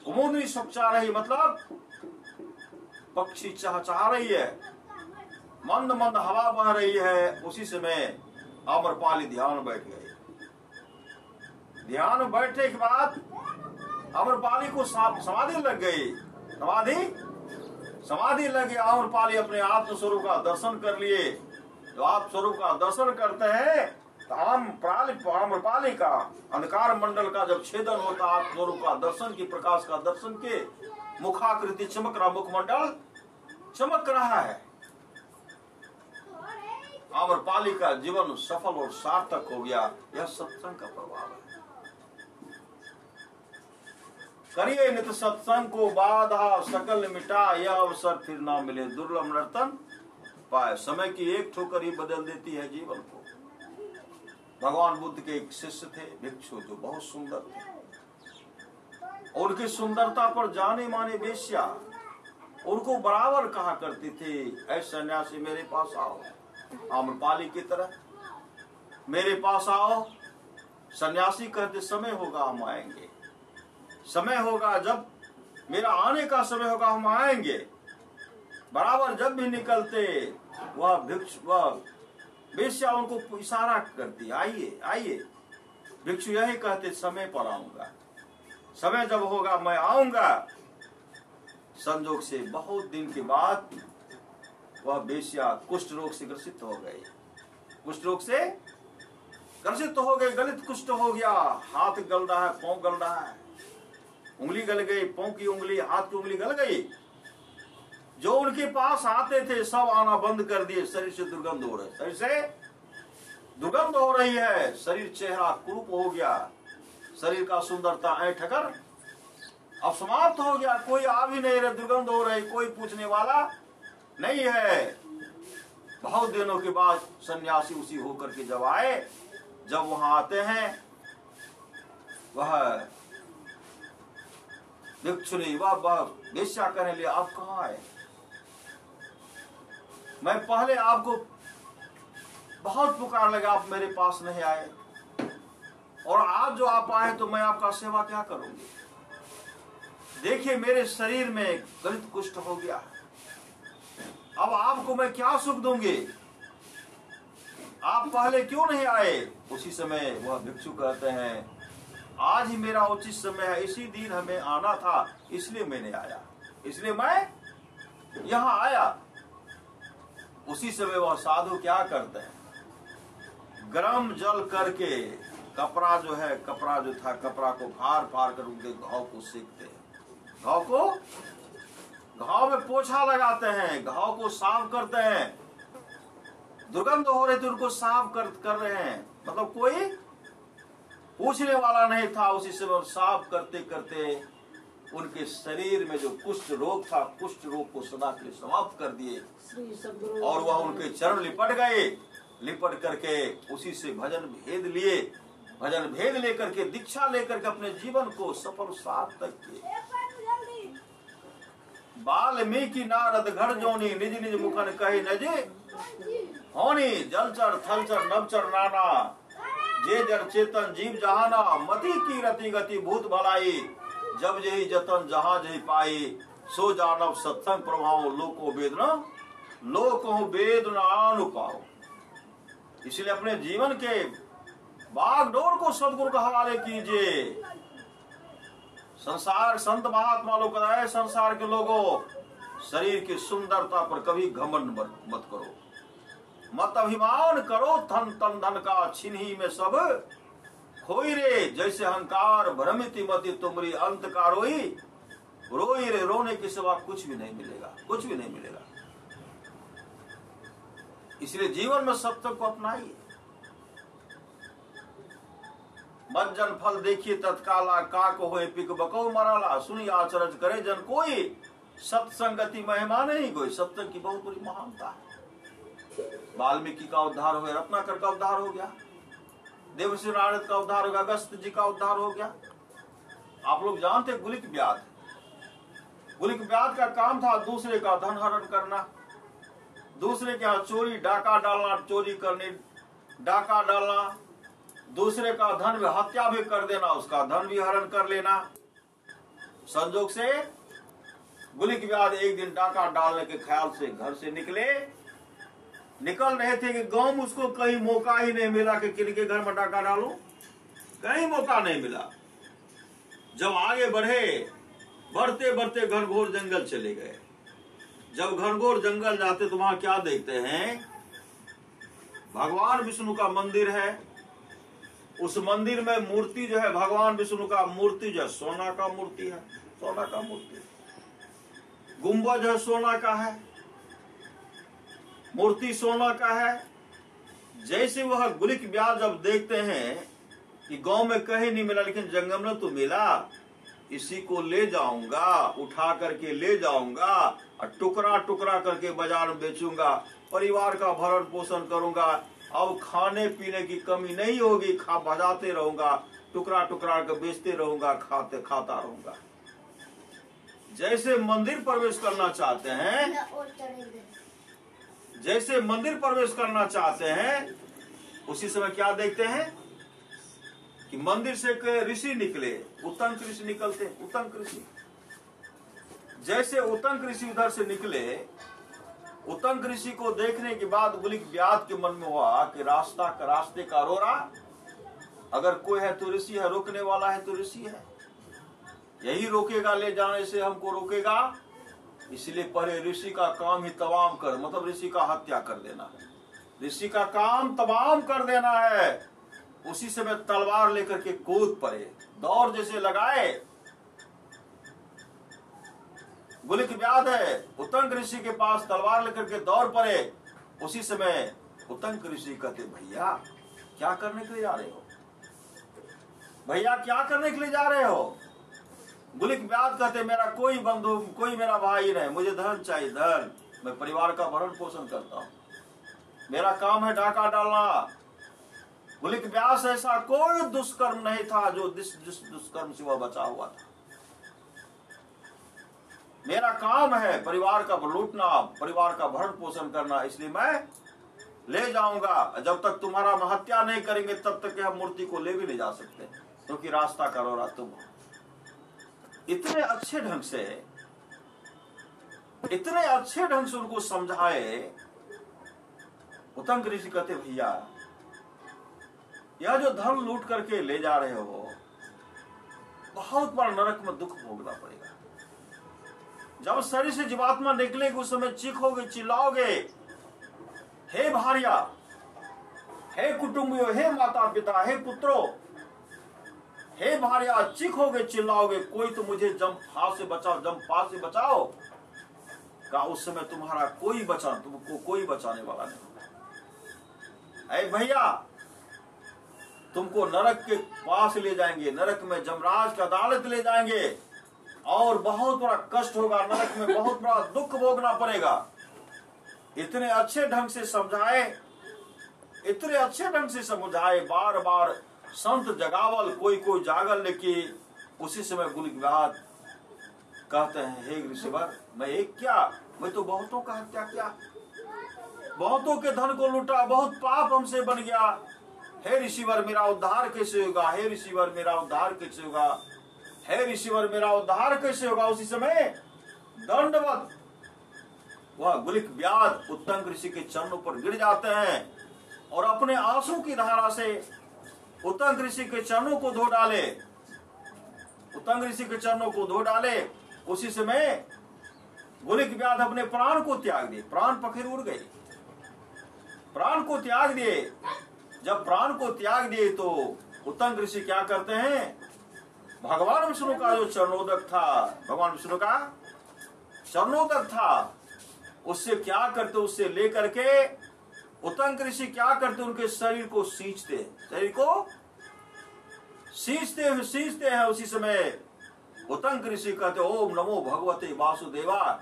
कुमुदनी सब चाह रही, मतलब पक्षी चहचहा रही है, मंद मंद हवा बह रही है। उसी समय आम्रपाली ध्यान बैठ गए। ध्यान बैठने के बाद आम्रपाली को समाधि लग गई। समाधि लग गई। आम्रपाली अपने आत्म स्वरूप का दर्शन कर लिए। तो आत्म स्वरूप का दर्शन करते हैं तो आम्रपाली का अंधकार मंडल का जब छेदन होता, आत्म स्वरूप का दर्शन की, प्रकाश का दर्शन के, मुखाकृति चमक रहा, मुखमंडल चमक रहा है। आम्रपाली का जीवन सफल और सार्थक हो गया। यह सत्संग का प्रभाव है। करिए नित सत्संग को बाधा सकल मिटा, यह अवसर फिर ना मिले दुर्लभ नर्तन पाए। समय की एक ठोकर ही बदल देती है जीवन को। भगवान बुद्ध के एक शिष्य थे भिक्षु, जो बहुत सुंदर थे। उनकी सुंदरता पर जाने माने वेश्या उनको बराबर कहा करती थी, ऐ सन्यासी मेरे पास आओ, आम्रपाली की तरह मेरे पास आओ। सन्यासी कहते समय होगा हम आएंगे, समय होगा, जब मेरा आने का समय होगा हम आएंगे। बराबर जब भी निकलते वह भिक्षु, वह वेश्या उनको इशारा करती, आइए आइए। भिक्षु यही कहते समय पर आऊंगा, समय जब होगा मैं आऊंगा। संजोग से बहुत दिन के बाद वह वेश्या कुष्ठ रोग से ग्रसित हो गई। कुष्ठ रोग से ग्रसित हो गए, गलित कुष्ठ हो गया। हाथ गल रहा है, पांव गल रहा है, उंगली गल गई, पांव की उंगली, हाथ की उंगली गल गई। जो उनके पास आते थे सब आना बंद कर दिए। शरीर से दुर्गंध हो रही, शरीर से दुर्गंध हो रही है। शरीर चेहरा कुरूप हो गया, शरीर का सुंदरता ऐठकर अब समाप्त हो गया। कोई आ भी नहीं रहे, दुर्गंध हो रही, कोई पूछने वाला नहीं है। बहुत दिनों के बाद सन्यासी उसी होकर के जब आए, जब वहां आते हैं, वह भिक्षुनी वह वेश्या कहने लिए आप कहाँ आए? मैं पहले आपको बहुत पुकार लगा, आप मेरे पास नहीं आए, और आज जो आप आए तो मैं आपका सेवा क्या करूंगी? देखिए मेरे शरीर में गलित कुष्ठ हो गया, अब आपको मैं क्या सुख दूंगी? आप पहले क्यों नहीं आए? उसी समय वह भिक्षु कहते हैं, आज ही मेरा उचित समय है, इसी दिन हमें आना था, इसलिए मैंने आया, इसलिए मैं यहां आया। उसी समय वह साधु क्या करते हैं, गरम जल करके कपड़ा जो है, कपड़ा जो था, कपड़ा को फाड़ फाड़ कर उनके घाव को सेकते हैं, घाव में पोछा लगाते हैं, घाव को साफ करते हैं। दुर्गंध हो रही थी, उनको साफ कर रहे हैं, मतलब कोई पूछने वाला नहीं था। उसी से वो साफ करते करते उनके शरीर में जो कुष्ठ रोग था, कुष्ठ रोग को सदा के लिए समाप्त कर दिए, और वह उनके चरण लिपट गए। लिपट करके उसी से भजन भेद लिए भजन भेद लेकर के, दीक्षा लेकर के अपने जीवन को सफल सार्थक किए। वाल्मीकि नारद घर जोनी, निज निज मुखन कहे नजे होनी। जलचर थलचर नवचर नाना, जे जड़ चेतन जीव जहाना। मति की रति गति भूत भलाई, जब जही जतन जहां जही पाई। सो जानव सत्संग प्रभाव, लोको वेदना लोको वेदना अनुपाओ। इसलिए अपने जीवन के बागडोर को सदगुरु के हवाले कीजिए। संसार संत महात्मा लोग कराए, संसार के लोगों शरीर की सुंदरता पर कभी घमंड मत करो, मत अभिमान करो। धन तन धन का छिनही में सब खोई रे। जैसे अहंकार भ्रमिति मति तुमरी, अंत का रोई रोई रे। रोने के सिवा कुछ भी नहीं मिलेगा, कुछ भी नहीं मिलेगा। इसलिए जीवन में सत्य को अपनाइए। मज्जन फल देखिए तत्काला, काक होए पिक बको मराला। सुनी आचरज करे जन कोई, सत्संगति महिमा नहीं कोई। सत्संग की बहुत बड़ी महानता है। वाल्मीकि का उद्धार हो गया, रत्नाकर का उद्धार हो गया, देवर्षि नारद का उद्धार हो गया, अगस्त जी का उद्धार हो गया। आप लोग जानते गुलिक व्याध, गुलिक व्याध का काम था दूसरे का धन हरण करना, दूसरे के यहाँ चोरी डाका डालना, चोरी करनी डाका डालना, दूसरे का धन में हत्या भी कर देना, उसका धन भी हरण कर लेना। संजोग से गुलिक व्याध एक दिन डाका डालने के ख्याल से घर से निकल रहे थे कि गांव में उसको कहीं मौका ही नहीं मिला कि किनके घर में डाका डालूं, कहीं मौका नहीं मिला। जब आगे बढ़े, बढ़ते बढ़ते घनघोर जंगल चले गए। जब घनघोर जंगल जाते तो वहां क्या देखते हैं, भगवान विष्णु का मंदिर है। उस मंदिर में मूर्ति जो है, भगवान विष्णु का मूर्ति जो है सोना का मूर्ति है, सोना का मूर्ति। गुंबज है सोना का है, मूर्ति सोना का है। जैसे वह गुलिक व्याध जब देखते हैं कि गांव में कहीं नहीं मिला, लेकिन जंगल में तो मिला, इसी को ले जाऊंगा, उठा करके ले जाऊंगा और टुकड़ा टुकड़ा करके बाजार में बेचूंगा, परिवार का भरण पोषण करूंगा। अब खाने पीने की कमी नहीं होगी, बजाते रहूंगा, टुकड़ा टुकड़ा कर बेचते रहूंगा, खाता रहूंगा। जैसे मंदिर प्रवेश करना चाहते हैं, जैसे मंदिर प्रवेश करना चाहते हैं, उसी समय क्या देखते हैं कि मंदिर से एक ऋषि निकले, उतंक ऋषि निकलते, उतंक ऋषि। जैसे उतंक ऋषि उधर से निकले, उतंक ऋषि को देखने के बाद गुलिक व्याध के मन में हुआ कि रास्ते का रोरा, अगर कोई है तो ऋषि है, रोकने वाला है तो ऋषि है, यही रोकेगा, ले जाने से हमको रोकेगा। इसलिए पहले ऋषि का काम ही तमाम कर, मतलब ऋषि का हत्या कर देना है, ऋषि का काम तमाम कर देना है। उसी समय तलवार लेकर के कूद पड़े, दौड़ जैसे लगाए। गुलिक व्याध है, उतंक ऋषि के पास तलवार लेकर के दौड़ पड़े। उसी समय उतंक ऋषि कहते, भैया क्या करने के लिए जा रहे हो, भैया क्या करने के लिए जा रहे हो। गुलिक व्याध कहते, मेरा कोई बंधु, कोई मेरा भाई नहीं, मुझे धन चाहिए, धन। मैं परिवार का भरण पोषण करता हूँ, मेरा काम है डाका डालना। गुलिक व्याध ऐसा कोई दुष्कर्म नहीं था जो दुष्कर्म से वह बचा हुआ था। मेरा काम है परिवार का लूटना, परिवार का भरण पोषण करना, इसलिए मैं ले जाऊंगा। जब तक तुम्हारा हत्या नहीं करेंगे तब तक हम मूर्ति को ले भी नहीं जा सकते, क्योंकि रास्ता का रोरा तुम हो। इतने अच्छे ढंग से उनको समझाए। उतंक ऋषि कहते, भैया यह जो धन लूट करके ले जा रहे हो, बहुत बड़ा नरक में दुख भोगना पड़ेगा। जब शरीर से जीवात्मा निकलेगी उस समय चीखोगे, चिल्लाओगे, हे भार्या, हे कुटुंबियों, हे माता पिता, हे पुत्रों, हे भार्या, चीखोगे चिल्लाओगे, कोई तो मुझे जमफास से बचाओ, जमफास से बचाओ। का उस समय तुम्हारा तुमको कोई बचाने वाला नहीं होगा। अरे भैया, तुमको नरक के पास ले जाएंगे, नरक में जमराज का अदालत ले जाएंगे और बहुत बड़ा कष्ट होगा, नरक में बहुत बड़ा दुख भोगना पड़ेगा। इतने अच्छे ढंग से समझाए, इतने अच्छे ढंग से समझाए, बार बार संत जगावल कोई कोई जागल, लेकिन उसी समय गुलगिलात कहते हैं, हे ऋषिवर मैं एक क्या, मैं तो बहुतों का हत्या किया, बहुतों के धन को लूटा, बहुत पाप हमसे बन गया। हे ऋषिवर मेरा उद्धार कैसे होगा, हे ऋषिवर मेरा उद्धार कैसे होगा, हे ऋषिवर मेरा उद्धार कैसे होगा। उसी समय दंडवत वह गुलिक व्याध उत्तंग ऋषि के चरणों पर गिर जाते हैं और अपने आंसू की धारा से उत्तंग ऋषि के चरणों को धो डाले, उत्तंग ऋषि के चरणों को धो डाले। उसी समय गुलिक व्याध अपने प्राण को त्याग दिए, प्राण पखेर उड़ गए, प्राण को त्याग दिए। जब प्राण को त्याग दिए तो उत्तंग ऋषि क्या करते हैं, भगवान विष्णु का जो चरणोदक था, भगवान विष्णु का चरणोदक था, उससे क्या करते, उससे लेकर के उत्तंग ऋषि क्या करते, उनके शरीर को सींचते, शरीर को सींचते हैं। उसी समय उत्तंग ऋषि कहते ओम नमो भगवते वासुदेवा,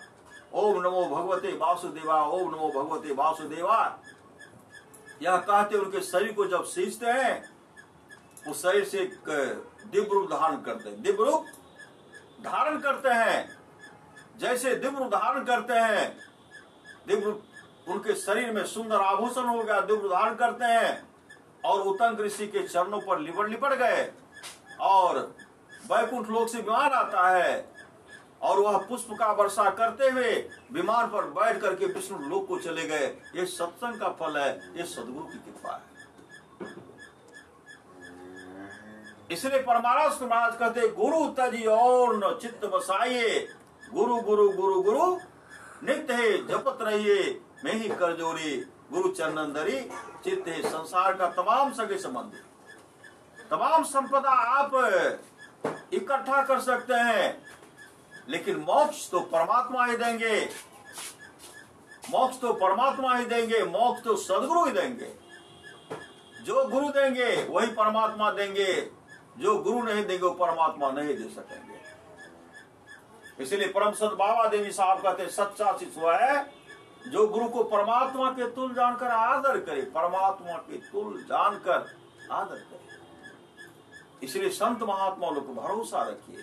ओम नमो भगवते वासुदेवा, ओम नमो भगवते वासुदेवा। यह कहते उनके शरीर को जब सींचते हैं, उस शरीर से एक दिव्य रूप धारण करते हैं, दिव्य रूप धारण करते हैं। जैसे दिव्य रूप धारण करते हैं, दिव्य उनके शरीर में सुंदर आभूषण हो गया, दिव्य धारण करते हैं और उत्तंग ऋषि के चरणों पर लिपट गए और वैकुंठ लोक से विमान आता है और वह पुष्प का वर्षा करते हुए विमान पर बैठ करके विष्णु लोक को चले गए। ये सत्संग का फल है, ये सदगुरु की कृपा है। इसलिए परमाराष्ट्र महाराज कहते गुरु तजी और न चित्त बसाइए, गुरु गुरु गुरु गुरु नित्य है जपत रहिए, मैं ही कर जोड़ी गुरु चरणन धरी चित्त है। संसार का तमाम सगे संबंधी, तमाम संपदा आप इकट्ठा कर सकते हैं, लेकिन मोक्ष तो परमात्मा ही देंगे, मोक्ष तो परमात्मा ही देंगे, मोक्ष तो सदगुरु ही देंगे। जो गुरु देंगे वही परमात्मा देंगे, जो गुरु नहीं देंगे वो परमात्मा नहीं दे सकेंगे। इसलिए परम संत बाबा देवी साहब कहते सच्चा शिष्य वह है जो गुरु को परमात्मा के तुल्य जानकर आदर करे, परमात्मा के तुल्य जानकर आदर करे। इसलिए संत महात्मा लोग को भरोसा रखिए,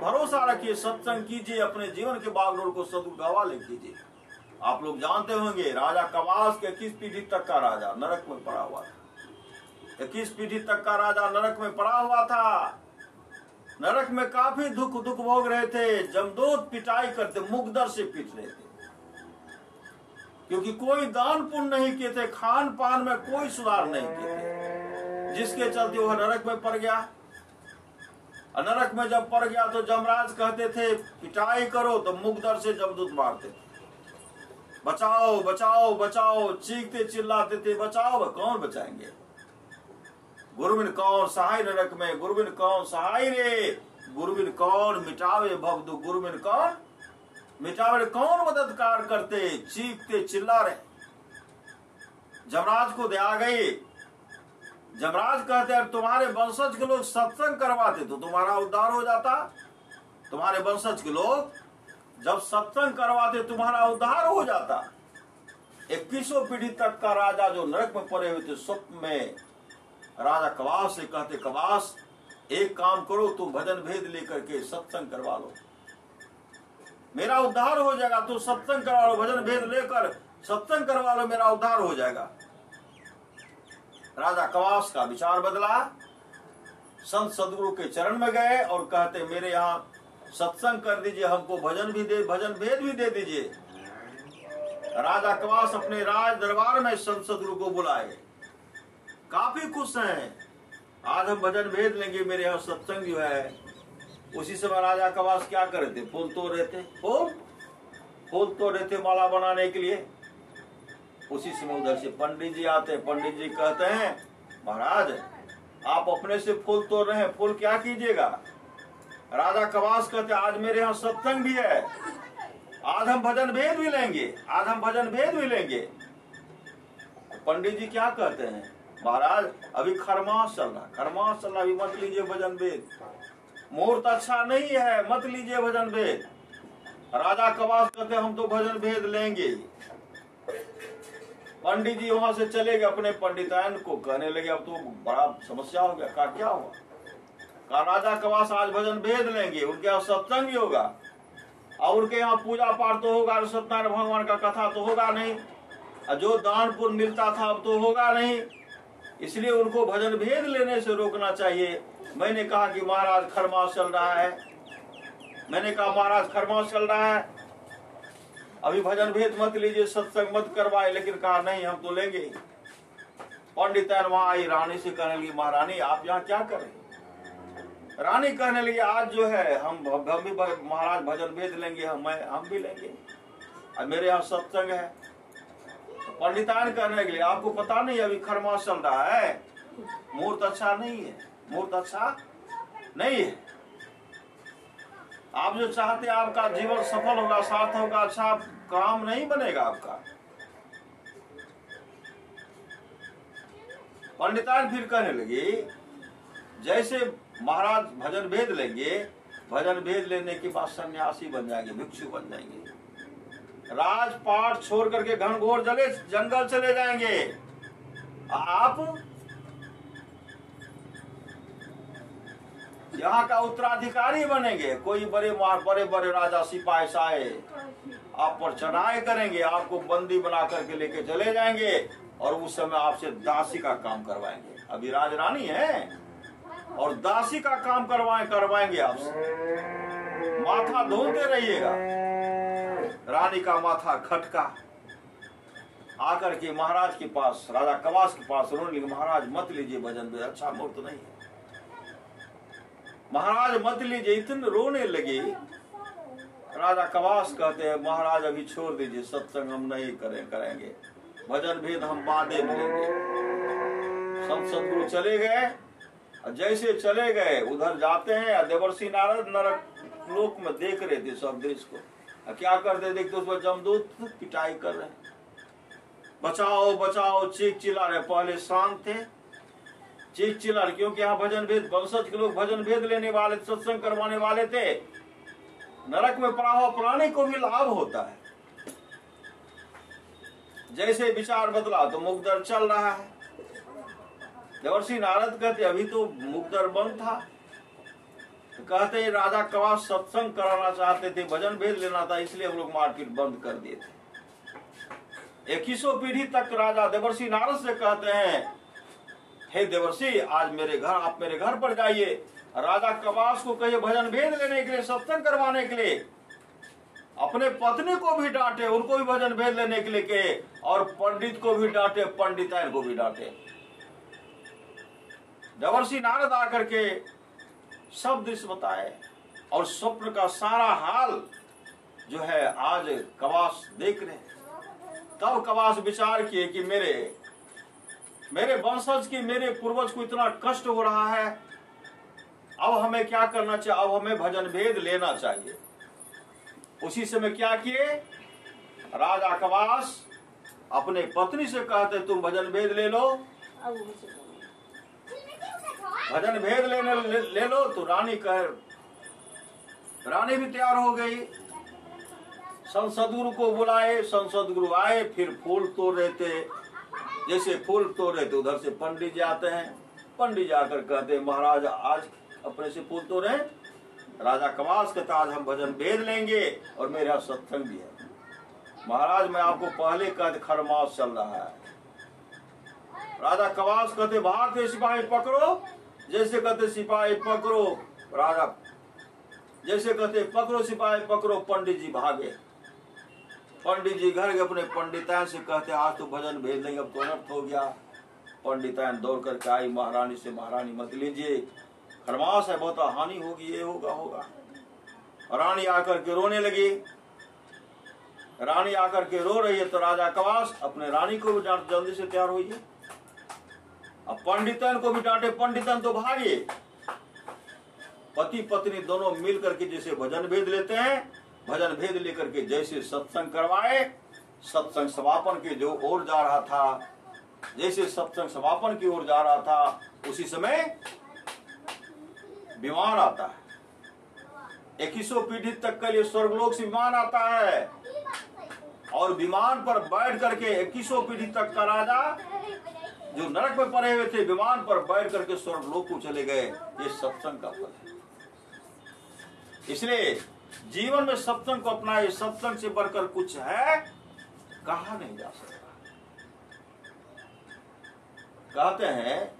भरोसा रखिए, सत्संग कीजिए, अपने जीवन के बागडोर को सदगुरु हवाले कीजिए। आप लोग जानते होंगे राजा कवास के 21 पीढ़ी तक का राजा नरक में पड़ा हुआ था, 21 पीढ़ी तक का राजा नरक में पड़ा हुआ था। नरक में काफी दुख भोग रहे थे, जमदूत पिटाई करते, मुकदर से पीट रहे थे, क्योंकि कोई दान पुण्य नहीं किए थे, खान पान में कोई सुधार नहीं किए थे, जिसके चलते वह नरक में पड़ गया। नरक में जब पड़ गया तो जमराज कहते थे पिटाई करो, तो मुकदर से जमदूत मारते थे, बचाओ बचाओ बचाओ, चीखते चिल्लाते थे, बचाओ। कौन बचाएंगे, गुरुबिन कौन सहाय नरक में, गुरुबिन कौन सहाय रे, गुरुबिन कौन मिटावे भव दुख, गुरुबिन कौन मिटावे, कौन मददगार करते, चीखते चिल्ला रहे। जमराज को दया गई, जमराज कहते हैं तुम्हारे वंशज के लोग सत्संग करवाते तो तुम्हारा उद्धार हो जाता, तुम्हारे वंशज के लोग जब सत्संग करवाते तुम्हारा उद्धार हो जाता। 21 पीढ़ी तक का राजा जो नरक में पड़े हुए थे, स्वप्न में राजा कवास से कहते कवास एक काम करो, तुम भजन भेद लेकर के सत्संग करवा लो, मेरा उद्धार हो जाएगा। तुम सत्संग करवा लो, भजन भेद लेकर सत्संग करवा लो, मेरा उद्धार हो जाएगा। राजा कवास का विचार बदला, संत सदगुरु के चरण में गए और कहते मेरे यहाँ सत्संग कर दीजिए, हमको भजन भेद भी दे दीजिए। राजा कवास अपने राज दरबार में संत सदगुरु को बुलाए, काफी खुश हैं, आज हम भजन भेद लेंगे, मेरे यहाँ सत्संग जो है। उसी समय राजा कवास क्या कर रहे थे, फूल तोड़ रहे थे, फूल तोड़ रहे थे माला बनाने के लिए। उसी समय उधर से पंडित जी आते हैं, पंडित जी कहते हैं महाराज आप अपने से फूल तोड़ रहे हैं, फूल क्या कीजिएगा। राजा कवास कहते आज मेरे यहाँ सत्संग भी है, आज हम भजन भेद भी लेंगे, आज हम भजन भेद भी लेंगे। पंडित जी क्या कहते हैं महाराज अभी खरमास चल रहा, अभी मत लीजिए भजन भेद, मुहूर्त अच्छा नहीं है, मत लीजिए भजन भेद। राजा कवास कहते हम तो भजन भेद लेंगे। पंडित जी वहां से चले गए, अपने पंडितायन को कहने लगे अब तो बड़ा समस्या हो गया। कहा क्या हुआ? कहा राजा कवास आज भजन भेद लेंगे, उनके यहाँ सत्संग भी होगा और उनके यहाँ पूजा पाठ तो होगा, सत्यनारायण भगवान का कथा तो होगा नहीं, जो दान पुण्य मिलता था अब तो होगा नहीं, इसलिए उनको भजन भेद लेने से रोकना चाहिए। मैंने कहा कि महाराज खरमास चल रहा है, मैंने कहा महाराज खरमास चल रहा है, अभी भजन भेद मत लीजिए, सत्संग मत करवाए। लेकिन कहा नहीं हम तो लेंगे। पंडितायन वहां आई, रानी से कहने लगी महारानी आप यहाँ क्या करें? रानी कहने लगी आज जो है हम भी महाराज भजन भेद लेंगे, हम भी लेंगे, अब मेरे यहाँ सत्संग है। तो पंडितायन कहने लगे आपको पता नहीं अभी खरमास चल रहा है, मुहूर्त अच्छा नहीं है, मुहूर्त अच्छा नहीं है। आप जो चाहते हैं आपका जीवन सफल होगा, साथ होगा, अच्छा काम नहीं बनेगा आपका। पंडितायन फिर कहने लगी जैसे महाराज भजन भेद लेंगे, भजन भेद लेने के बाद सन्यासी बन जाएंगे, भिक्षु बन जाएंगे, राजपाट छोड़ करके घनघोर जंगल चले जाएंगे, आप यहाँ का उत्तराधिकारी बनेंगे। कोई बड़े बड़े राजा सिपाही साहे आप पर चढ़ाई करेंगे, आपको बंदी बना करके लेके चले जाएंगे और उस समय आपसे दासी का काम करवाएंगे। अभी राजरानी है और दासी का काम करवाएंगे आपसे, माथा धोते रहिएगा। रानी का माथा खटका, आकर के महाराज के पास, राजा कवास के पास रोने लगे महाराज मत लीजिए भजन भेद, अच्छा मुहूर्त नहीं है, महाराज मत लीजिए। इतने रोने लगी। राजा कवास कहते हैं महाराज अभी छोड़ दीजिए, सत्संग हम नहीं करेंगे, भजन भेद हम बादे में लेंगे। संत सदगुरु चले गए, जैसे चले गए उधर जाते हैं, देवर्षि नारद नरक लोक में देख रहे थे सब देश को, क्या करते देखते उस पर जमदूत पिटाई कर रहे हैं, बचाओ बचाओ चीख चिल्ला रहे। पहले शांत थे, चीख चिल्ला रहे क्योंकि यहाँ भजन भेद वंशज के लोग भजन भेद लेने वाले, सत्संग करवाने वाले थे। नरक में पड़ा हुआ प्राणी को भी लाभ होता है। जैसे विचार बदला तो मुकदर चल रहा है। देवर्षि नारद कहते अभी तो मुकदर बंद था, तो कहते राजा कवास सत्संग कराना चाहते थे, भजन भेद लेना था, इसलिए हम लोग मार्केट बंद कर दिए थे। 2100 पीढ़ी तक राजा देवर्षि नारद से कहते हैं हे देवर्षि आज मेरे घर, आप मेरे घर पर जाइए, राजा कवास को कहिए भजन भेद लेने के लिए, सत्संग करवाने के लिए। अपने पत्नी को भी डांटे, उनको भी भजन भेद लेने के लिए कहे, और पंडित को भी डांटे, पंडितायन को भी डांटे। देवर्षि नारद आकर के सब दृश्य बताए और स्वप्न का सारा हाल जो है आज कवास देख रहे। तब कवास विचार किए कि मेरे वंशज की, मेरे पूर्वज को इतना कष्ट हो रहा है, अब हमें क्या करना चाहिए, अब हमें भजन भेद लेना चाहिए। उसी समय क्या किए, राजा कवास अपने पत्नी से कहते तुम भजन भेद ले लो, भजन भेद ले लो। तो रानी भी तैयार हो गई। संत सदगुरु को बुलाए, संत सदगुरु आए, फिर फूल तोड़ रहे थे। जैसे फूल तोड़ रहे थे उधर से पंडित जी आते हैं, पंडित जी आकर कहते हैं महाराज आज अपने से फूल तोड़ रहे, राजा कवास कहता आज हम भजन भेद लेंगे और मेरे यहाँ सत्संग भी है। महाराज मैं आपको पहले कहते खरमास चल रहा है। राजा कवास कहते भागते सिपाही पकड़ो, जैसे कहते सिपाही पकड़ो, राजा जैसे कहते पकड़ो सिपाही पकड़ो, पंडित जी भागे। पंडित जी घर गए, अपने पंडितायन से कहते आज तो भजन भेज लेंगे, अब तो अनर्थ हो गया। पंडितायन दौड़ करके आई महारानी से, महारानी मत लीजिए, खरमास है, बहुत हानि होगी, ये होगा। रानी आकर के रोने लगी। रानी आकर के रो रही है तो राजा कवास अपने रानी को भी डांट, जल्दी से तैयार होइए। अब पंडितन को भी डांटे, पंडितन तो भागे। पति पत्नी दोनों मिल करके जैसे भजन भेद लेते हैं, भजन भेद लेकर के जैसे सत्संग करवाए, सत्संग समापन की जो ओर जा रहा था, जैसे सत्संग समापन की ओर जा रहा था, उसी समय विमान आता है। 2100 पीढ़ी तक के लिए स्वर्गलोक से विमान आता है। और विमान पर बैठ करके 21 पीढ़ी तक का राजा जो नरक में पड़े हुए थे, विमान पर बैठ करके स्वर्गलोक को चले गए। ये सत्संग का फल है। इसलिए जीवन में सत्संग को अपनाए। सत्संग से बढ़कर कुछ है कहा नहीं जा सकता। कहते हैं,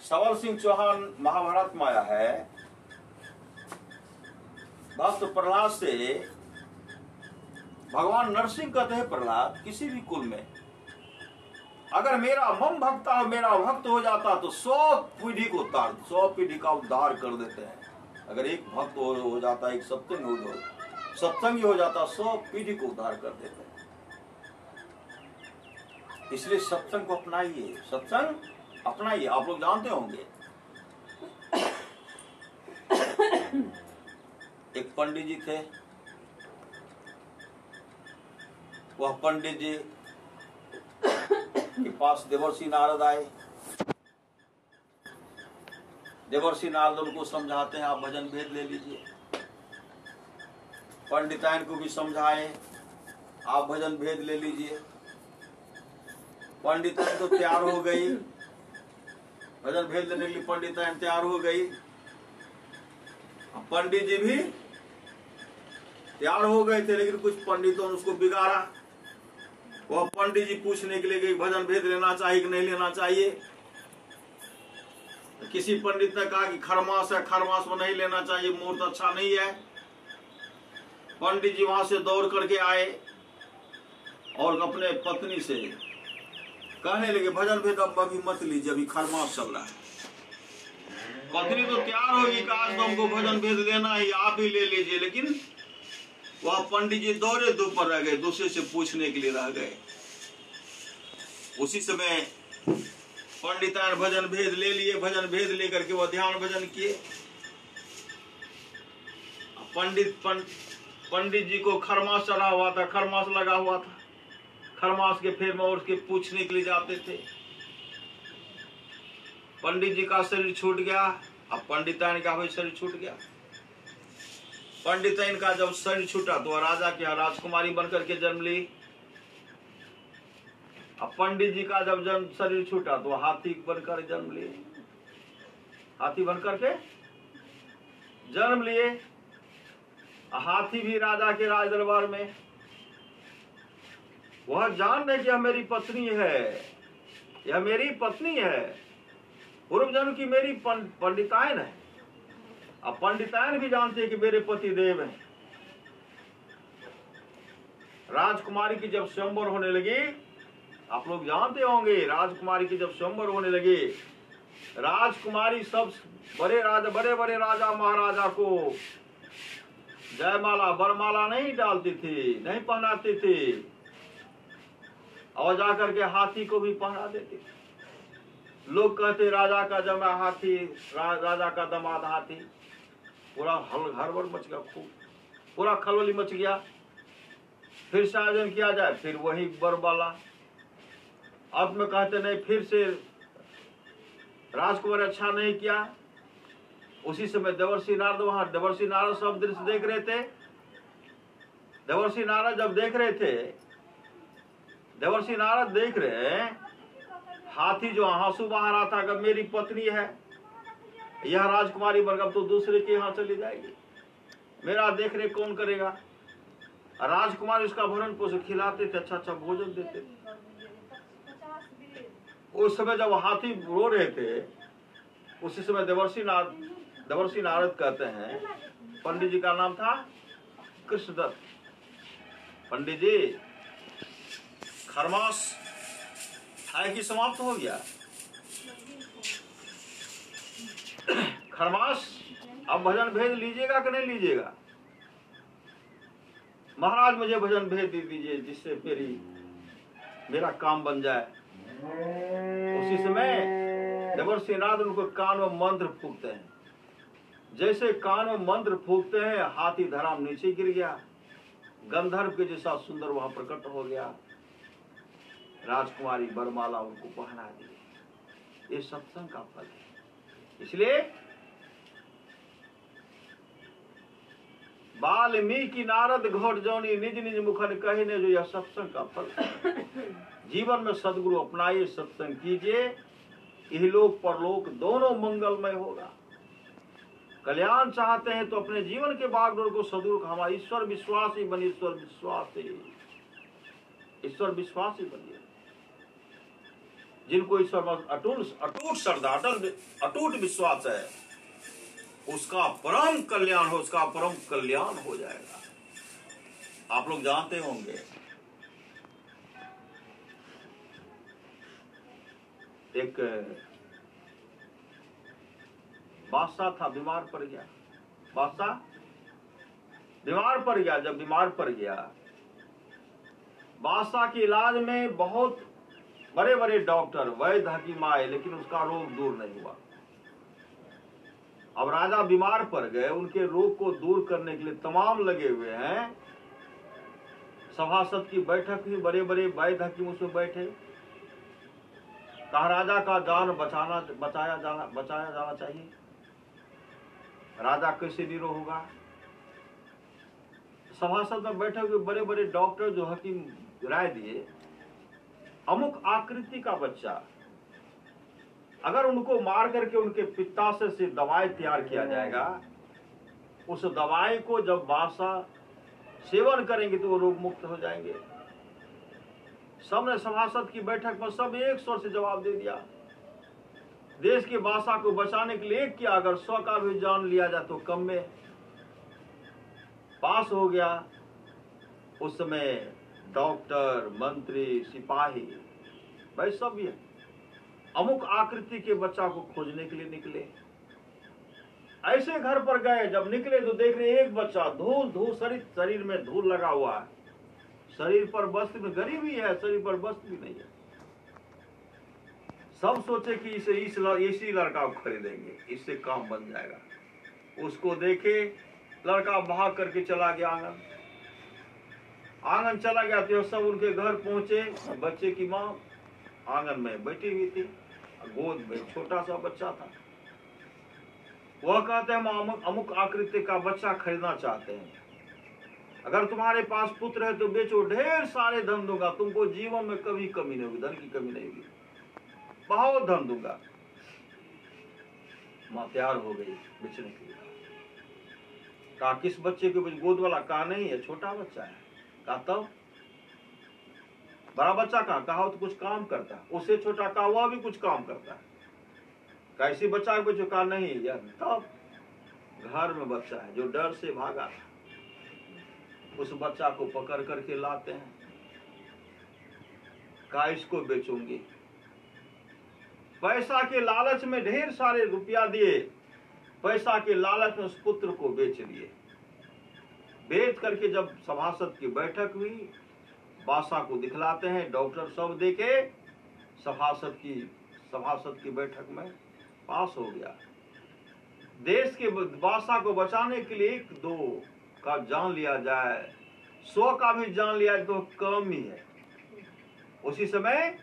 सवल सिंह चौहान महाभारत में आया है, भक्त प्रहलाद से भगवान नरसिंह कहते हैं, प्रहलाद किसी भी कुल में अगर मेरा मम भक्ता हो, मेरा भक्त हो जाता तो 100 पीढ़ी को उद्धार, 100 पीढ़ी का उद्धार कर देते हैं। अगर एक भक्त हो जाता, एक सत्संगी हो जाता, 100 पीढ़ी को उद्धार कर देते हैं। इसलिए सत्संग को अपनाइए, सत्संग अपनाइए। आप लोग जानते होंगे, एक पंडित जी थे। वह पंडित जी के पास देवर्षि नारद आए। देवर्षि नारद उनको समझाते हैं, आप भजन भेद ले लीजिए। पंडिताइन को भी समझाए, आप भजन भेद ले लीजिए। पंडिताइन तो तैयार हो गई, भजन भेद लेने के लिए पंडिताइन तैयार हो गई। पंडित जी भी तैयार हो गए थे, लेकिन कुछ पंडितों ने उसको बिगाड़ा। वह पंडित जी पूछने के लिए कि भजन भेद लेना चाहिए कि नहीं लेना चाहिए। किसी पंडित ने कहा कि खरमास है, खरमास में नहीं लेना चाहिए, मुहूर्त अच्छा नहीं है। पंडित जी वहां से दौड़ करके आए और अपने पत्नी से कहने लगे, भजन भेद अब अभी मत लीजिए, अभी खरमास चल रहा है। पत्नी तो तैयार होगी कि आज तो हमको भजन भेद लेना ही, आप ही ले लीजिए। लेकिन वह पंडित जी दौरे दो पर रह गए, दूसरे से पूछने के लिए रह गए। उसी समय पंडितान भजन भेद ले लिए। भजन भेद लेकर के वह ध्यान भजन किए। पंडित जी को खरमास चढ़ा हुआ था, खरमास लगा हुआ था। खरमास के फेर में उसके पूछने के लिए जाते थे। पंडित जी का शरीर छूट गया। अब पंडितान का भी शरीर छूट गया। पंडिताइन का जब शरीर छूटा तो राजा की राजकुमारी बनकर के जन्म ली। अब पंडित जी का जब जन्म शरीर छूटा तो हाथी बनकर जन्म लिए। हाथी बनकर के जन्म लिए। हाथी भी राजा के राज दरबार में। वह जान रहे कि यह मेरी पत्नी है, यह मेरी पत्नी है, पूर्व जन्म की मेरी पंडिताइन है। अब पंडिताइन भी जानते हैं कि मेरे पति देव हैं। राजकुमारी की जब स्वयंवर होने लगी, आप लोग जानते होंगे, राजकुमारी की जब स्वयंवर होने लगी, राजकुमारी सब बड़े बड़े राजा महाराजा को जयमाला बरमाला नहीं डालती थी, नहीं पहनाती थी, और जाकर के हाथी को भी पहना देती थी। लोग कहते राजा का जमा हाथी, राजा का दामाद हाथी। पूरा हड़बड़ मच गया, खूब पूरा खलबली मच गया। फिर से आयोजन किया जाए, फिर वही बरमाला। अब में कहते नहीं, फिर से राजकुमार अच्छा नहीं किया। उसी समय देवर्षि नारद वहां, देवर्षि नारद सब दृश्य देख रहे थे। देवर्षि नारद जब देख रहे थे, देवर्षि नारद देख रहे हाथी जो आंसू बहा रहा था कि मेरी पत्नी है, यह राजकुमारी बनकर तो दूसरे के यहाँ चली जाएगी, मेरा देख रेख कौन करेगा। राजकुमारी उसका भरण पोषण खिलाते थे, अच्छा अच्छा भोजन देते थे। उस समय जब हाथी रो रहे थे, उसी समय देवर्षि नारद कहते हैं, पंडित जी का नाम था कृष्णदत्त। पंडित जी, खरमास है कि समाप्त हो गया? खरमास अब भजन भेद लीजिएगा कि नहीं लीजिएगा? महाराज मुझे भजन भेद दे दीजिए, जिससे मेरा काम बन जाए। उसी समय देवर्षि नारद उनको कान में मंत्र फूकते हैं। जैसे कान में मंत्र फूकते हैं, हाथी धराम नीचे गिर गया। गंधर्व के जैसा सुंदर वहां प्रकट हो गया। राजकुमारी बरमाला उनको पहना दी। ये सत्संग का फल है। इसलिए वाल्मीकि नारद घोट जौनी निज निज मुखन कहने जो यह सत्संग का फल है। जीवन में सदगुरु अपनाइए, सत्संग कीजिए, इहलोक परलोक दोनों मंगलमय होगा। कल्याण चाहते हैं तो अपने जीवन के बागडोर को सदगुरु का हमारा ईश्वर विश्वासी बनिए, ईश्वर विश्वासी बनिए। जिनको ईश्वर पर अटूट श्रद्धा, अटूट विश्वास है, उसका परम कल्याण हो, उसका परम कल्याण हो जाएगा। आप लोग जानते होंगे एक बादशाह था, बीमार पड़ गया। बादशाह बीमार पड़ गया। जब बीमार पड़ गया, बादशाह के इलाज में बहुत बड़े बड़े डॉक्टर वैद्य हकीम आए, लेकिन उसका रोग दूर नहीं हुआ। अब राजा बीमार पड़ गए, उनके रोग को दूर करने के लिए तमाम लगे हुए हैं। सभासद की बैठक हुई, बड़े बड़े वैद्य हकीम उसमें बैठे। कहा राजा का जान बचाया जाना चाहिए। राजा कैसे निरोग होगा? सभासद में बैठे हुए बड़े बड़े डॉक्टर जो हकीम राय दिए, अमुक आकृति का बच्चा अगर उनको मार करके उनके पित्ताशय से दवाई तैयार किया जाएगा, उस दवाई को जब बादशाह सेवन करेंगे तो वो रोग मुक्त हो जाएंगे। सबने सभासद की बैठक में सब एक स्वर से जवाब दे दिया। देश के बादशाह को बचाने के लिए एक किया, अगर 100 का भी जान लिया जाए तो कम में। पास हो गया। उस समय डॉक्टर, मंत्री, सिपाही, भाई सब ये अमुक आकृति के बच्चा को खोजने के लिए निकले। ऐसे घर पर गए, जब निकले तो देख रहे एक बच्चा धूल शरीर में धूल लगा हुआ है, शरीर पर वस्त्र में, गरीबी है, शरीर पर वस्त्र भी नहीं है। सब सोचे कि इसी लड़का को खरीदेंगे, इससे काम बन जाएगा। उसको देखे, लड़का भाग करके चला गया आंगन चला गया। तो सब उनके घर पहुंचे। बच्चे की माँ आंगन में बैठी हुई थी, गोद में छोटा सा बच्चा था। वह कहते हैं हम अमुक आकृति का बच्चा खरीदना चाहते हैं, अगर तुम्हारे पास पुत्र है तो बेचो, ढेर सारे धन दूंगा, तुमको जीवन में कभी कमी नहीं होगी, धन की कमी नहीं होगी, बहुत धन दूंगा। मां तैयार हो गई बेचने के लिए। कहा किस बच्चे के बीच? गोद वाला? कहा नहीं है, छोटा बच्चा है। कहा तब? बड़ा बच्चा कहा तो कुछ काम करता है। उससे छोटा कहा वह भी कुछ काम करता है। कैसी बच्चा को जो? कहा नहीं यार। तब घर में बच्चा है जो डर से भागा था, उस बच्चा को पकड़ करके लाते हैं। कहा इसको बेचूंगी। पैसा के लालच में ढेर सारे रुपया दिए, पैसा के लालच में उस पुत्र को बेच लिए। बेच करके जब सभासद की बैठक हुई, बादशाह को दिखलाते हैं, डॉक्टर सब देखे, सभासद की बैठक में पास हो गया। देश के बादशाह को बचाने के लिए 1-2 का जान लिया जाए, 100 का भी जान लिया तो कम ही है। उसी समय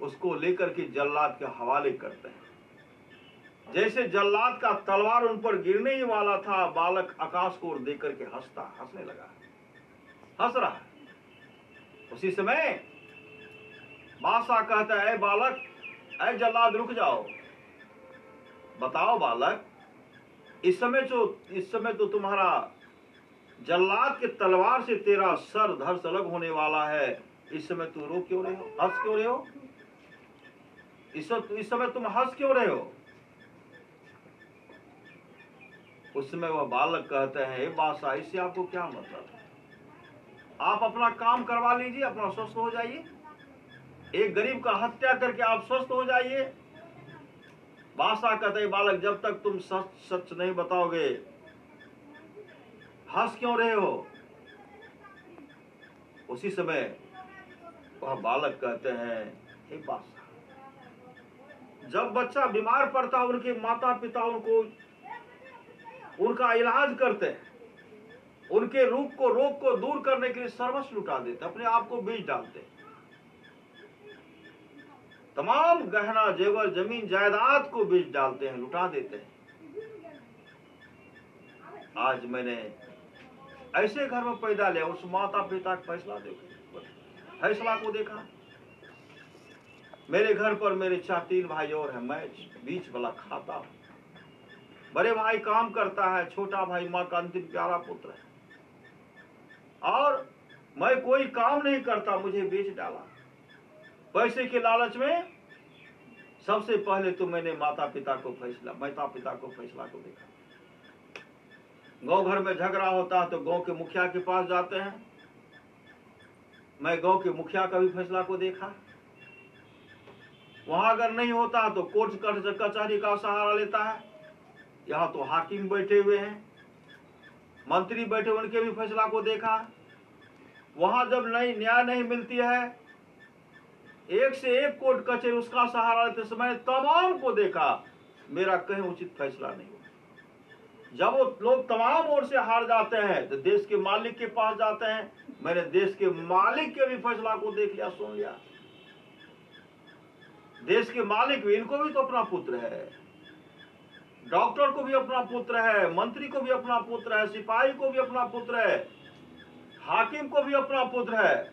उसको लेकर के जल्लाद के हवाले करते हैं। जैसे जल्लाद का तलवार उन पर गिरने ही वाला था, बालक आकाश को ओर देख करके हंसने लगा, हंस रहा है। उसी समय बादशाह कहता है, बालक, ऐ जल्लाद रुक जाओ, बताओ बालक, इस समय तो तुम्हारा जल्लाद के तलवार से तेरा सर धड़ से अलग होने वाला है, इस समय तू रो क्यों रहे हो, हंस क्यों रहे हो? इस समय तुम हंस क्यों रहे हो? उस समय वह बालक कहते हैं, बादशाह इससे आपको क्या मतलब है? आप अपना काम करवा लीजिए, अपना स्वस्थ हो जाइए। एक गरीब का हत्या करके आप स्वस्थ हो जाइए। बादशाह कहते हैं, बालक जब तक तुम सच नहीं बताओगे, हंस क्यों रहे हो? उसी समय वह बालक कहते हैं, हे बादशाह, जब बच्चा बीमार पड़ता है, उनके माता पिता उनका इलाज करते हैं, उनके रोग को दूर करने के लिए सर्वस्व लुटा देते, अपने आप को बेच डालते, तमाम गहना जेवर जमीन जायदाद को बेच डालते हैं, लुटा देते हैं। आज मैंने ऐसे घर में पैदा लिया, उस माता पिता का फैसला को देखा। मेरे घर पर मेरे 4-3 भाई और हैं, मैं बीच वाला खाता हूं। बड़े भाई काम करता है, छोटा भाई माँ का अंतिम प्यारा पुत्र है, और मैं कोई काम नहीं करता, मुझे बेच डाला पैसे के लालच में। सबसे पहले तो मैंने माता पिता को फैसला को देखा। गांव घर में झगड़ा होता है तो गांव के मुखिया के पास जाते हैं। मैं गांव के मुखिया का भी फैसला को देखा। वहां अगर नहीं होता तो कोर्ट कचहरी का सहारा लेता है। यहाँ तो हाकिम बैठे हुए हैं, मंत्री बैठे, उनके भी फैसला को देखा। वहां जब न्याय नहीं मिलती है, एक से एक कोर्ट कचहरी उसका सहारा लेते समय तमाम को देखा, मेरा कहीं उचित फैसला नहीं हुआ। जब वो लोग तमाम ओर से हार जाते हैं तो देश के मालिक के पास जाते हैं। मैंने देश के मालिक के भी फैसला को देख लिया, सुन लिया। देश के मालिक भी, इनको भी तो अपना पुत्र है, डॉक्टर को भी अपना पुत्र है, मंत्री को भी अपना पुत्र है, सिपाही को भी अपना पुत्र है, हाकिम को भी अपना पुत्र है,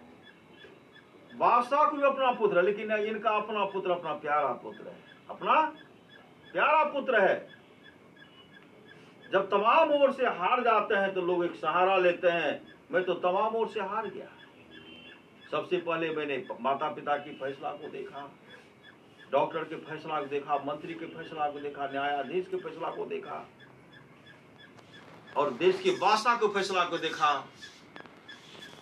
बादशाह को भी अपना पुत्र है, लेकिन इनका अपना पुत्र अपना प्यारा पुत्र है, अपना प्यारा पुत्र है। जब तमाम ओर से हार जाते हैं तो लोग एक सहारा लेते हैं। मैं तो तमाम ओर से हार गया। सबसे पहले मैंने माता पिता की फैसला को देखा, डॉक्टर के फैसला को देखा, मंत्री के फैसला को देखा, न्यायाधीश के फैसला को देखा, और देश के बादशाह के फैसला को देखा।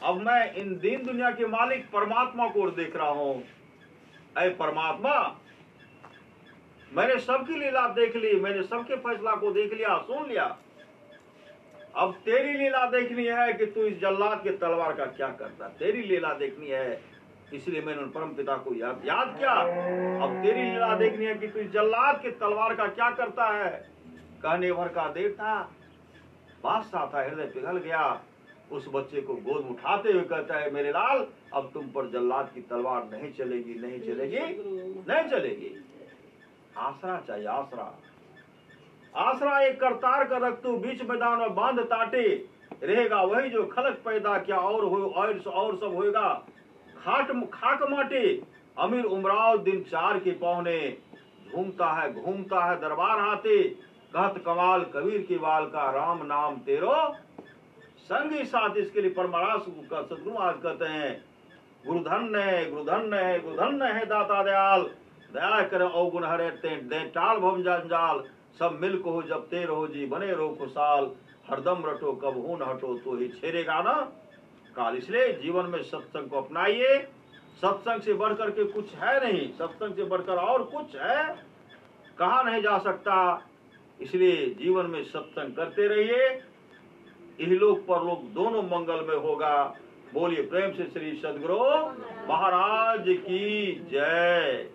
अब मैं इन दीन दुनिया के मालिक परमात्मा को देख रहा हूं। ऐ परमात्मा, मैंने सबकी लीला देख ली, मैंने सबके फैसला को देख लिया, सुन लिया। अब तेरी लीला देखनी है कि तू इस जल्लाद के तलवार का क्या करता। तेरी लीला देखनी है, इसलिए मैंने उन परम पिता को याद किया। अब तेरी लीला देखनी है कि तू इस जल्लाद के तलवार का क्या करता है। कहने भर का देर था, बादशाह था, हृदय पिघल गया। उस बच्चे को गोद में उठाते हुए कहता है, मेरे लाल, अब तुम पर जल्लाद की तलवार नहीं चलेगी, नहीं चलेगी, नहीं चलेगी। आसरा चाहिए, आसरा। आसरा एक करतार का रख तू, बीच मैदान में बांध ताटे, रहेगा वही जो खलक पैदा किया, और सब होएगा खाक माटी। अमीर उमराव दिन 4 के पौने, घूमता है दरबार हाथे, कहत कमाल कबीर की बाल का, राम नाम तेरो संगी साथ। इसके लिए परमरास का सदगुरु आज कहते हैं, गुरुधन है दाता दयाल, दया करे अवगुण हरे दे टाल भव जंजाल। सब मिल को हो जब ते रहो जी, बने रहो खुशहाल, हरदम रटो कब हो न हटो, तो ही छेड़ेगा ना काल। इसलिए जीवन में सत्संग को अपनाइए। सत्संग से बढ़कर के कुछ है नहीं, सत्संग से बढ़कर और कुछ है कहा नहीं जा सकता। इसलिए जीवन में सत्संग करते रहिए, इहलोक परलोक दोनों मंगल में होगा। बोलिए प्रेम से श्री सदगुरु महाराज की जय।